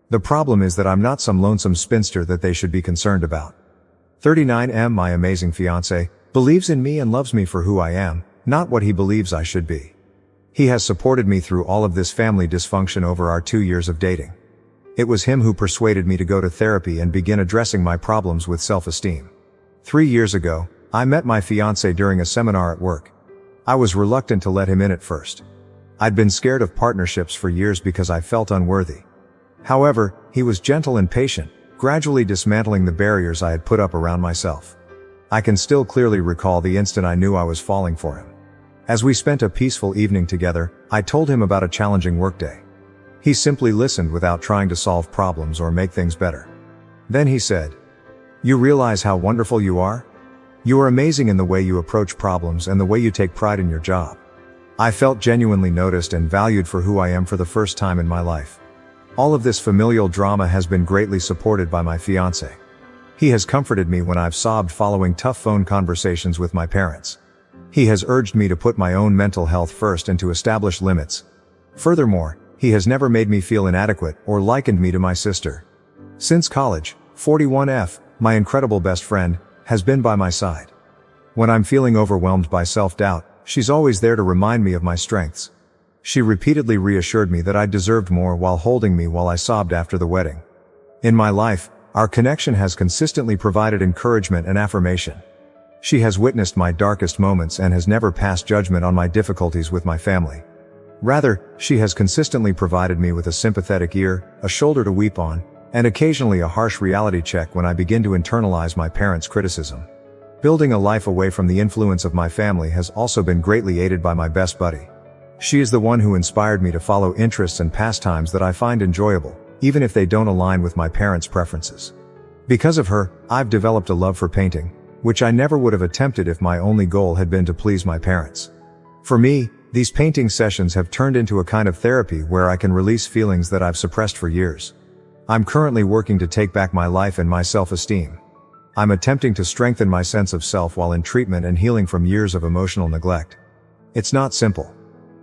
The problem is that I'm not some lonesome spinster that they should be concerned about. 39M, my amazing fiancé, believes in me and loves me for who I am, not what he believes I should be. He has supported me through all of this family dysfunction over our 2 years of dating. It was him who persuaded me to go to therapy and begin addressing my problems with self-esteem. 3 years ago, I met my fiancé during a seminar at work. I was reluctant to let him in at first. I'd been scared of partnerships for years because I felt unworthy. However, he was gentle and patient, gradually dismantling the barriers I had put up around myself. I can still clearly recall the instant I knew I was falling for him. As we spent a peaceful evening together, I told him about a challenging workday. He simply listened without trying to solve problems or make things better. Then he said, "You realize how wonderful you are? You are amazing in the way you approach problems and the way you take pride in your job." I felt genuinely noticed and valued for who I am for the first time in my life. All of this familial drama has been greatly supported by my fiancé. He has comforted me when I've sobbed following tough phone conversations with my parents. He has urged me to put my own mental health first and to establish limits. Furthermore, he has never made me feel inadequate or likened me to my sister. Since college, 41F, my incredible best friend, has been by my side. When I'm feeling overwhelmed by self-doubt, she's always there to remind me of my strengths. She repeatedly reassured me that I deserved more while holding me while I sobbed after the wedding. In my life, our connection has consistently provided encouragement and affirmation. She has witnessed my darkest moments and has never passed judgment on my difficulties with my family. Rather, she has consistently provided me with a sympathetic ear, a shoulder to weep on, and occasionally a harsh reality check when I begin to internalize my parents' criticism. Building a life away from the influence of my family has also been greatly aided by my best buddy. She is the one who inspired me to follow interests and pastimes that I find enjoyable, even if they don't align with my parents' preferences. Because of her, I've developed a love for painting, which I never would have attempted if my only goal had been to please my parents. For me, these painting sessions have turned into a kind of therapy where I can release feelings that I've suppressed for years. I'm currently working to take back my life and my self-esteem. I'm attempting to strengthen my sense of self while in treatment and healing from years of emotional neglect. It's not simple.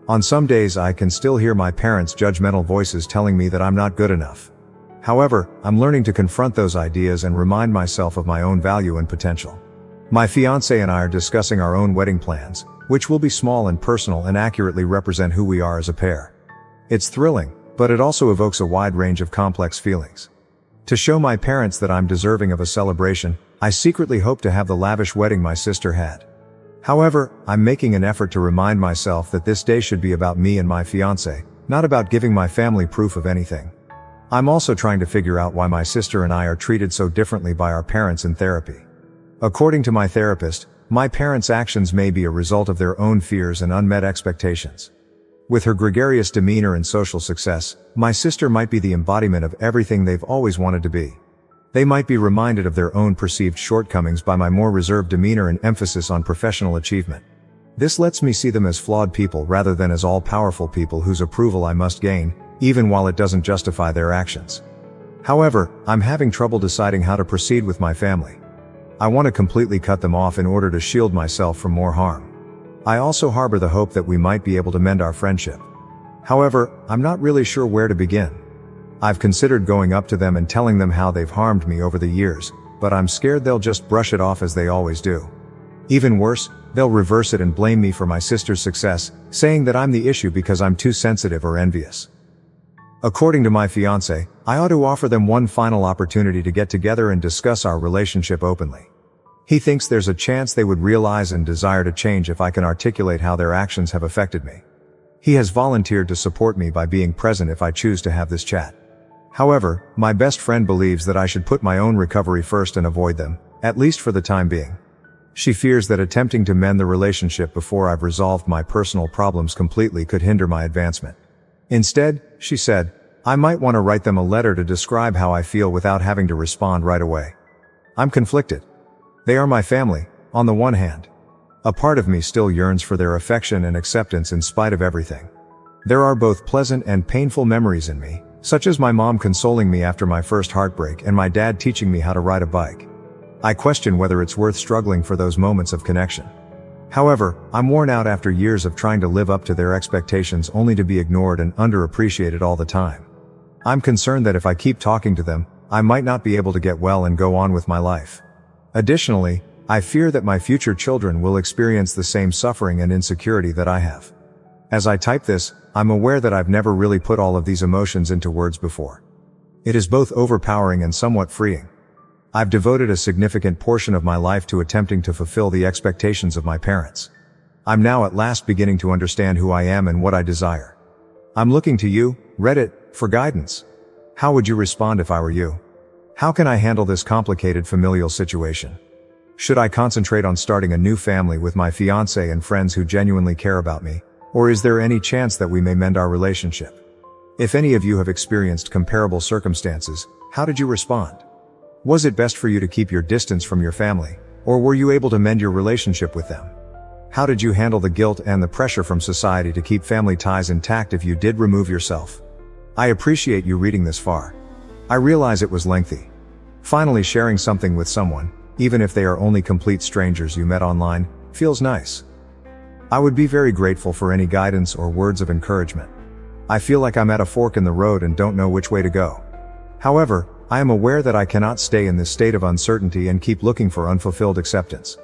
On some days I can still hear my parents' judgmental voices telling me that I'm not good enough. However, I'm learning to confront those ideas and remind myself of my own value and potential. My fiancé and I are discussing our own wedding plans, which will be small and personal and accurately represent who we are as a pair. It's thrilling, but it also evokes a wide range of complex feelings. To show my parents that I'm deserving of a celebration, I secretly hope to have the lavish wedding my sister had. However, I'm making an effort to remind myself that this day should be about me and my fiancé, not about giving my family proof of anything. I'm also trying to figure out why my sister and I are treated so differently by our parents in therapy. According to my therapist, my parents' actions may be a result of their own fears and unmet expectations. With her gregarious demeanor and social success, my sister might be the embodiment of everything they've always wanted to be. They might be reminded of their own perceived shortcomings by my more reserved demeanor and emphasis on professional achievement. This lets me see them as flawed people rather than as all-powerful people whose approval I must gain, even while it doesn't justify their actions. However, I'm having trouble deciding how to proceed with my family. I want to completely cut them off in order to shield myself from more harm. I also harbor the hope that we might be able to mend our friendship. However, I'm not really sure where to begin. I've considered going up to them and telling them how they've harmed me over the years, but I'm scared they'll just brush it off as they always do. Even worse, they'll reverse it and blame me for my sister's success, saying that I'm the issue because I'm too sensitive or envious. According to my fiancé, I ought to offer them one final opportunity to get together and discuss our relationship openly. He thinks there's a chance they would realize and desire to change if I can articulate how their actions have affected me. He has volunteered to support me by being present if I choose to have this chat. However, my best friend believes that I should put my own recovery first and avoid them, at least for the time being. She fears that attempting to mend the relationship before I've resolved my personal problems completely could hinder my advancement. Instead, she said, I might want to write them a letter to describe how I feel without having to respond right away. I'm conflicted. They are my family, on the one hand. A part of me still yearns for their affection and acceptance in spite of everything. There are both pleasant and painful memories in me, such as my mom consoling me after my first heartbreak and my dad teaching me how to ride a bike. I question whether it's worth struggling for those moments of connection. However, I'm worn out after years of trying to live up to their expectations only to be ignored and underappreciated all the time. I'm concerned that if I keep talking to them, I might not be able to get well and go on with my life. Additionally, I fear that my future children will experience the same suffering and insecurity that I have. As I type this, I'm aware that I've never really put all of these emotions into words before. It is both overpowering and somewhat freeing. I've devoted a significant portion of my life to attempting to fulfill the expectations of my parents. I'm now at last beginning to understand who I am and what I desire. I'm looking to you, Reddit, for guidance. How would you respond if I were you? How can I handle this complicated familial situation? Should I concentrate on starting a new family with my fiancé and friends who genuinely care about me? Or is there any chance that we may mend our relationship? If any of you have experienced comparable circumstances, how did you respond? Was it best for you to keep your distance from your family, or were you able to mend your relationship with them? How did you handle the guilt and the pressure from society to keep family ties intact if you did remove yourself? I appreciate you reading this far. I realize it was lengthy. Finally sharing something with someone, even if they are only complete strangers you met online, feels nice. I would be very grateful for any guidance or words of encouragement. I feel like I'm at a fork in the road and don't know which way to go. However, I am aware that I cannot stay in this state of uncertainty and keep looking for unfulfilled acceptance.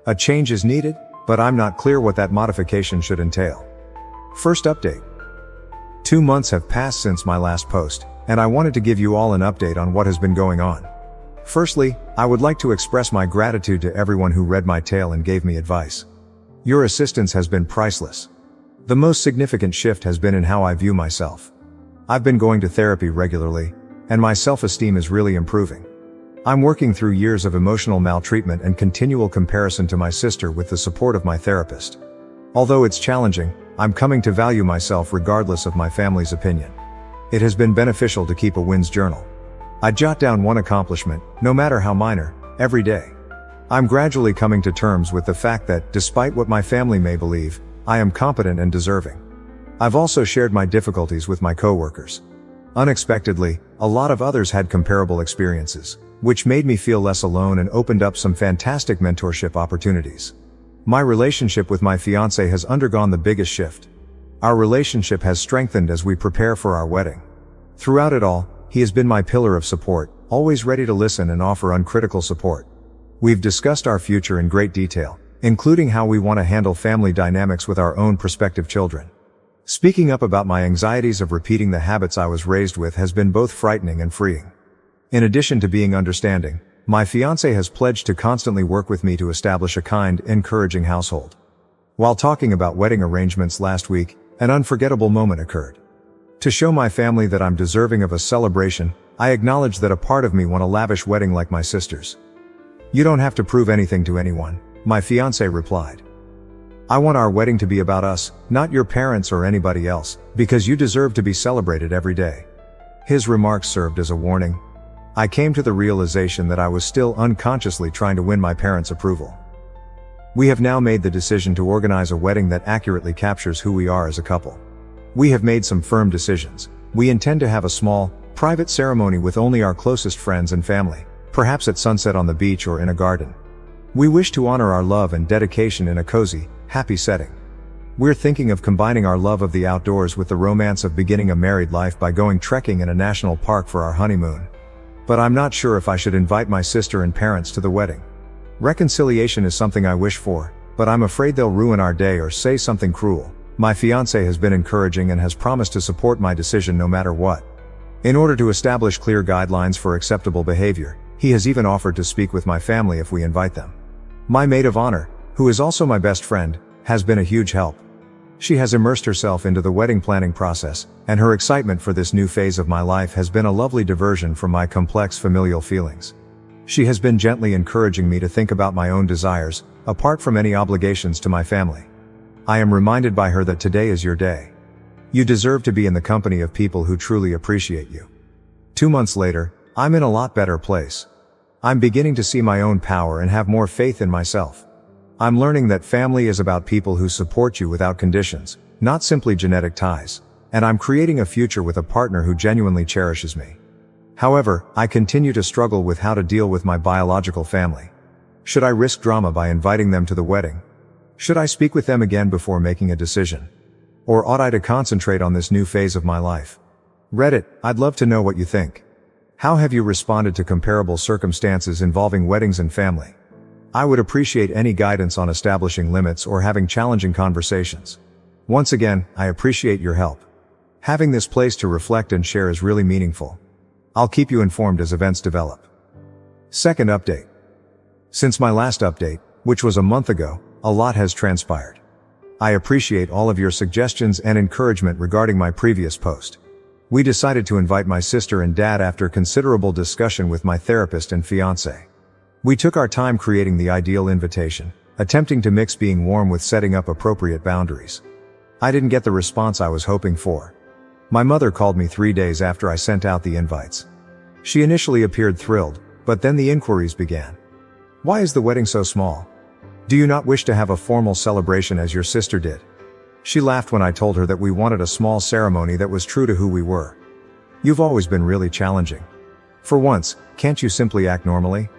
A change is needed, but I'm not clear what that modification should entail. First update. 2 months have passed since my last post, and I wanted to give you all an update on what has been going on. Firstly, I would like to express my gratitude to everyone who read my tale and gave me advice. Your assistance has been priceless. The most significant shift has been in how I view myself. I've been going to therapy regularly, and my self-esteem is really improving. I'm working through years of emotional maltreatment and continual comparison to my sister with the support of my therapist. Although it's challenging, I'm coming to value myself regardless of my family's opinion. It has been beneficial to keep a wins journal. I jot down one accomplishment, no matter how minor, every day. I'm gradually coming to terms with the fact that, despite what my family may believe, I am competent and deserving. I've also shared my difficulties with my coworkers. Unexpectedly, a lot of others had comparable experiences, which made me feel less alone and opened up some fantastic mentorship opportunities. My relationship with my fiancé has undergone the biggest shift. Our relationship has strengthened as we prepare for our wedding. Throughout it all, he has been my pillar of support, always ready to listen and offer uncritical support. We've discussed our future in great detail, including how we want to handle family dynamics with our own prospective children. Speaking up about my anxieties of repeating the habits I was raised with has been both frightening and freeing. In addition to being understanding, my fiancé has pledged to constantly work with me to establish a kind, encouraging household. While talking about wedding arrangements last week, an unforgettable moment occurred. To show my family that I'm deserving of a celebration, I acknowledge that a part of me wants a lavish wedding like my sister's. "You don't have to prove anything to anyone," my fiancé replied. "I want our wedding to be about us, not your parents or anybody else, because you deserve to be celebrated every day." His remarks served as a warning. I came to the realization that I was still unconsciously trying to win my parents' approval. We have now made the decision to organize a wedding that accurately captures who we are as a couple. We have made some firm decisions. We intend to have a small, private ceremony with only our closest friends and family, perhaps at sunset on the beach or in a garden. We wish to honor our love and dedication in a cozy, happy setting. We're thinking of combining our love of the outdoors with the romance of beginning a married life by going trekking in a national park for our honeymoon. But I'm not sure if I should invite my sister and parents to the wedding. Reconciliation is something I wish for, but I'm afraid they'll ruin our day or say something cruel. My fiancé has been encouraging and has promised to support my decision no matter what. In order to establish clear guidelines for acceptable behavior, he has even offered to speak with my family if we invite them. My maid of honor, who is also my best friend, has been a huge help. She has immersed herself into the wedding planning process, and her excitement for this new phase of my life has been a lovely diversion from my complex familial feelings. She has been gently encouraging me to think about my own desires, apart from any obligations to my family. I am reminded by her that today is your day. You deserve to be in the company of people who truly appreciate you. 2 months later, I'm in a lot better place. I'm beginning to see my own power and have more faith in myself. I'm learning that family is about people who support you without conditions, not simply genetic ties, and I'm creating a future with a partner who genuinely cherishes me. However, I continue to struggle with how to deal with my biological family. Should I risk drama by inviting them to the wedding? Should I speak with them again before making a decision? Or ought I to concentrate on this new phase of my life? Reddit, I'd love to know what you think. How have you responded to comparable circumstances involving weddings and family? I would appreciate any guidance on establishing limits or having challenging conversations. Once again, I appreciate your help. Having this place to reflect and share is really meaningful. I'll keep you informed as events develop. Second update. Since my last update, which was a month ago, a lot has transpired. I appreciate all of your suggestions and encouragement regarding my previous post. We decided to invite my sister and dad after considerable discussion with my therapist and fiancé. We took our time creating the ideal invitation, attempting to mix being warm with setting up appropriate boundaries. I didn't get the response I was hoping for. My mother called me 3 days after I sent out the invites. She initially appeared thrilled, but then the inquiries began. Why is the wedding so small? Do you not wish to have a formal celebration as your sister did? She laughed when I told her that we wanted a small ceremony that was true to who we were. You've always been really challenging. For once, can't you simply act normally?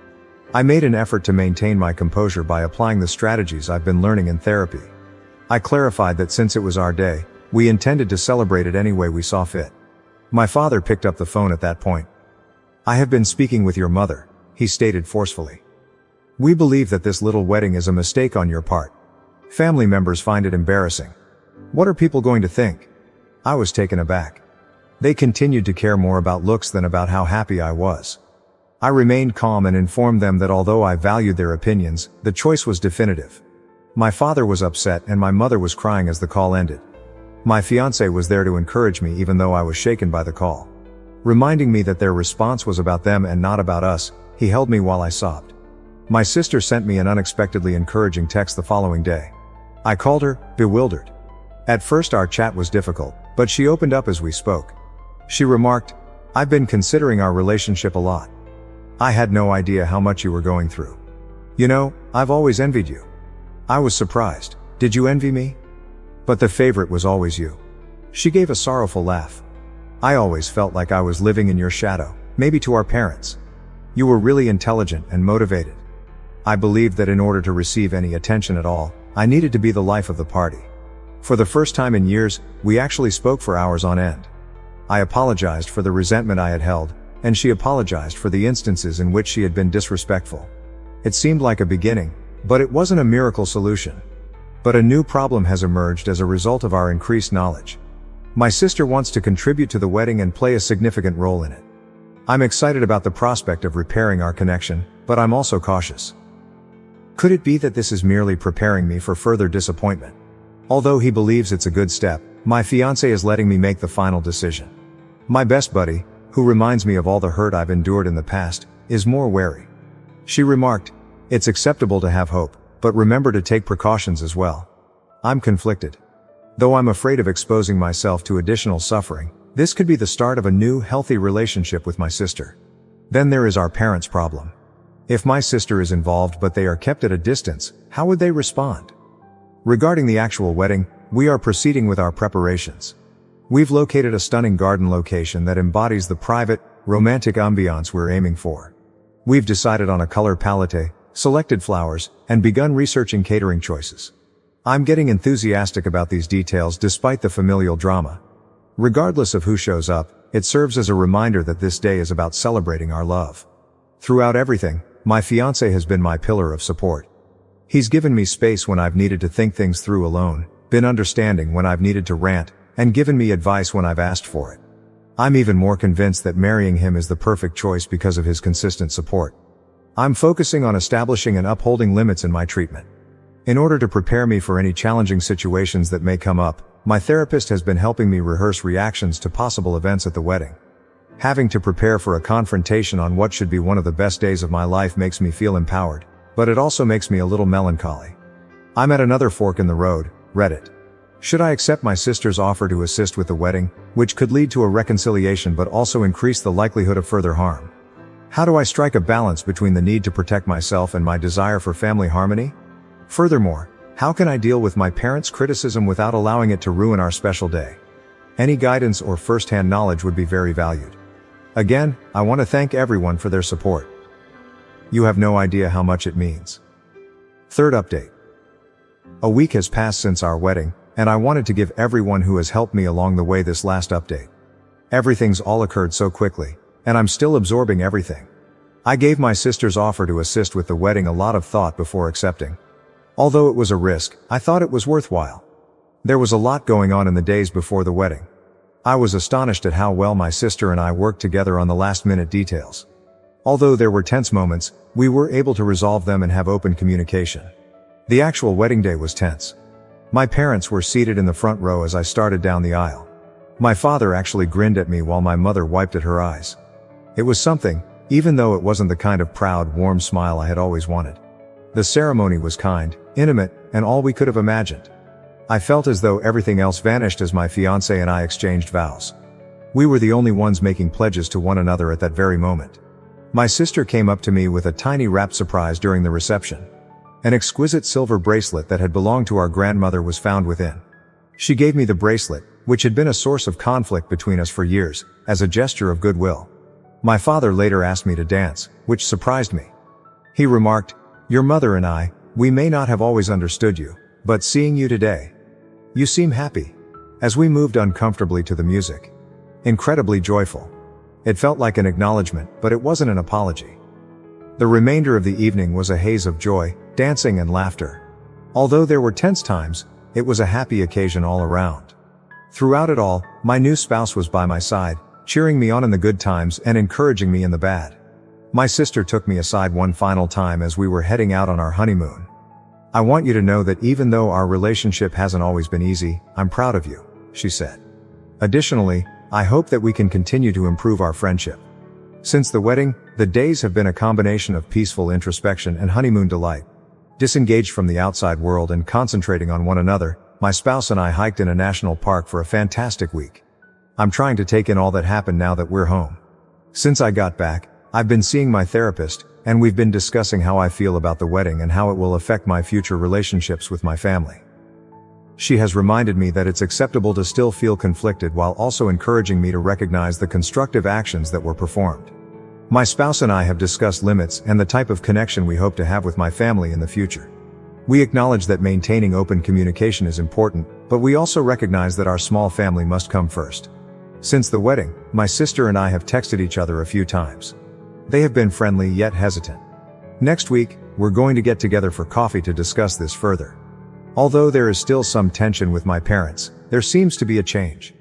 I made an effort to maintain my composure by applying the strategies I've been learning in therapy. I clarified that since it was our day, we intended to celebrate it any way we saw fit. My father picked up the phone at that point. I have been speaking with your mother, he stated forcefully. We believe that this little wedding is a mistake on your part. Family members find it embarrassing. What are people going to think? I was taken aback. They continued to care more about looks than about how happy I was. I remained calm and informed them that although I valued their opinions, the choice was definitive. My father was upset and my mother was crying as the call ended. My fiancé was there to encourage me even though I was shaken by the call. Reminding me that their response was about them and not about us, he held me while I sobbed. My sister sent me an unexpectedly encouraging text the following day. I called her, bewildered. At first our chat was difficult, but she opened up as we spoke. She remarked, "I've been considering our relationship a lot. I had no idea how much you were going through. You know, I've always envied you." I was surprised. Did you envy me? But the favorite was always you. She gave a sorrowful laugh. I always felt like I was living in your shadow, maybe to our parents. You were really intelligent and motivated. I believed that in order to receive any attention at all, I needed to be the life of the party. For the first time in years, we actually spoke for hours on end. I apologized for the resentment I had held, and she apologized for the instances in which she had been disrespectful. It seemed like a beginning, but it wasn't a miracle solution. But a new problem has emerged as a result of our increased knowledge. My sister wants to contribute to the wedding and play a significant role in it. I'm excited about the prospect of repairing our connection, but I'm also cautious. Could it be that this is merely preparing me for further disappointment? Although he believes it's a good step, my fiancé is letting me make the final decision. My best buddy, who reminds me of all the hurt I've endured in the past, is more wary. She remarked, "It's acceptable to have hope, but remember to take precautions as well." I'm conflicted. Though I'm afraid of exposing myself to additional suffering, this could be the start of a new, healthy relationship with my sister. Then there is our parents' problem. If my sister is involved but they are kept at a distance, how would they respond? Regarding the actual wedding, we are proceeding with our preparations. We've located a stunning garden location that embodies the private, romantic ambiance we're aiming for. We've decided on a color palette, selected flowers, and begun researching catering choices. I'm getting enthusiastic about these details despite the familial drama. Regardless of who shows up, it serves as a reminder that this day is about celebrating our love. Throughout everything, my fiancé has been my pillar of support. He's given me space when I've needed to think things through alone, been understanding when I've needed to rant, and given me advice when I've asked for it. I'm even more convinced that marrying him is the perfect choice because of his consistent support. I'm focusing on establishing and upholding limits in my treatment. In order to prepare me for any challenging situations that may come up, my therapist has been helping me rehearse reactions to possible events at the wedding. Having to prepare for a confrontation on what should be one of the best days of my life makes me feel empowered, but it also makes me a little melancholy. I'm at another fork in the road, Reddit. Should I accept my sister's offer to assist with the wedding, which could lead to a reconciliation but also increase the likelihood of further harm? How do I strike a balance between the need to protect myself and my desire for family harmony? Furthermore, how can I deal with my parents' criticism without allowing it to ruin our special day? Any guidance or first-hand knowledge would be very valued. Again, I want to thank everyone for their support. You have no idea how much it means. Third update. A week has passed since our wedding, and I wanted to give everyone who has helped me along the way this last update. Everything's all occurred so quickly, and I'm still absorbing everything. I gave my sister's offer to assist with the wedding a lot of thought before accepting. Although it was a risk, I thought it was worthwhile. There was a lot going on in the days before the wedding. I was astonished at how well my sister and I worked together on the last-minute details. Although there were tense moments, we were able to resolve them and have open communication. The actual wedding day was tense. My parents were seated in the front row as I started down the aisle. My father actually grinned at me while my mother wiped at her eyes. It was something, even though it wasn't the kind of proud, warm smile I had always wanted. The ceremony was kind, intimate, and all we could have imagined. I felt as though everything else vanished as my fiancé and I exchanged vows. We were the only ones making pledges to one another at that very moment. My sister came up to me with a tiny wrapped surprise during the reception. An exquisite silver bracelet that had belonged to our grandmother was found within. She gave me the bracelet, which had been a source of conflict between us for years, as a gesture of goodwill. My father later asked me to dance, which surprised me. He remarked, "Your mother and I, we may not have always understood you, but seeing you today, you seem happy." As we moved uncomfortably to the music. Incredibly joyful. It felt like an acknowledgement, but it wasn't an apology. The remainder of the evening was a haze of joy, dancing and laughter. Although there were tense times, it was a happy occasion all around. Throughout it all, my new spouse was by my side, cheering me on in the good times and encouraging me in the bad. My sister took me aside one final time as we were heading out on our honeymoon. "I want you to know that even though our relationship hasn't always been easy, I'm proud of you," she said. Additionally, "I hope that we can continue to improve our friendship." Since the wedding, the days have been a combination of peaceful introspection and honeymoon delight. Disengaged from the outside world and concentrating on one another, my spouse and I hiked in a national park for a fantastic week. I'm trying to take in all that happened now that we're home. Since I got back, I've been seeing my therapist, and we've been discussing how I feel about the wedding and how it will affect my future relationships with my family. She has reminded me that it's acceptable to still feel conflicted while also encouraging me to recognize the constructive actions that were performed. My spouse and I have discussed limits and the type of connection we hope to have with my family in the future. We acknowledge that maintaining open communication is important, but we also recognize that our small family must come first. Since the wedding, my sister and I have texted each other a few times. They have been friendly yet hesitant. Next week, we're going to get together for coffee to discuss this further. Although there is still some tension with my parents, there seems to be a change.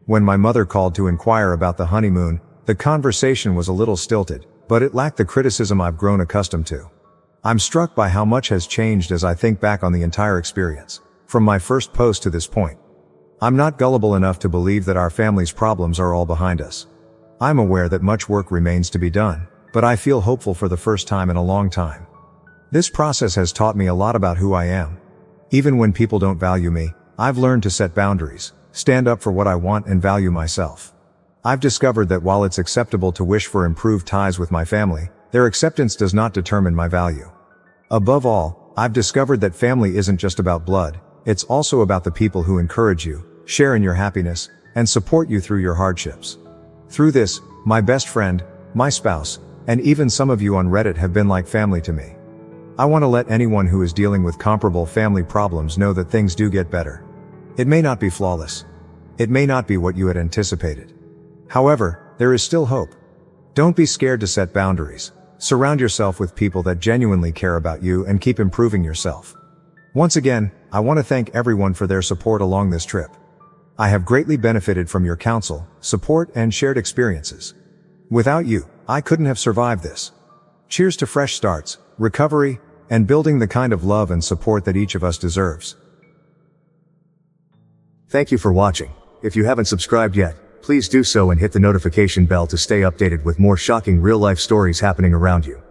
When my mother called to inquire about the honeymoon, the conversation was a little stilted, but it lacked the criticism I've grown accustomed to. I'm struck by how much has changed as I think back on the entire experience, from my first post to this point. I'm not gullible enough to believe that our family's problems are all behind us. I'm aware that much work remains to be done, but I feel hopeful for the first time in a long time. This process has taught me a lot about who I am. Even when people don't value me, I've learned to set boundaries, stand up for what I want, and value myself. I've discovered that while it's acceptable to wish for improved ties with my family, their acceptance does not determine my value. Above all, I've discovered that family isn't just about blood, it's also about the people who encourage you, share in your happiness, and support you through your hardships. Through this, my best friend, my spouse, and even some of you on Reddit have been like family to me. I want to let anyone who is dealing with comparable family problems know that things do get better. It may not be flawless. It may not be what you had anticipated. However, there is still hope. Don't be scared to set boundaries. Surround yourself with people that genuinely care about you and keep improving yourself. Once again, I want to thank everyone for their support along this trip. I have greatly benefited from your counsel, support, and shared experiences. Without you, I couldn't have survived this. Cheers to fresh starts, recovery, and building the kind of love and support that each of us deserves. Thank you for watching. If you haven't subscribed yet, please do so and hit the notification bell to stay updated with more shocking real-life stories happening around you.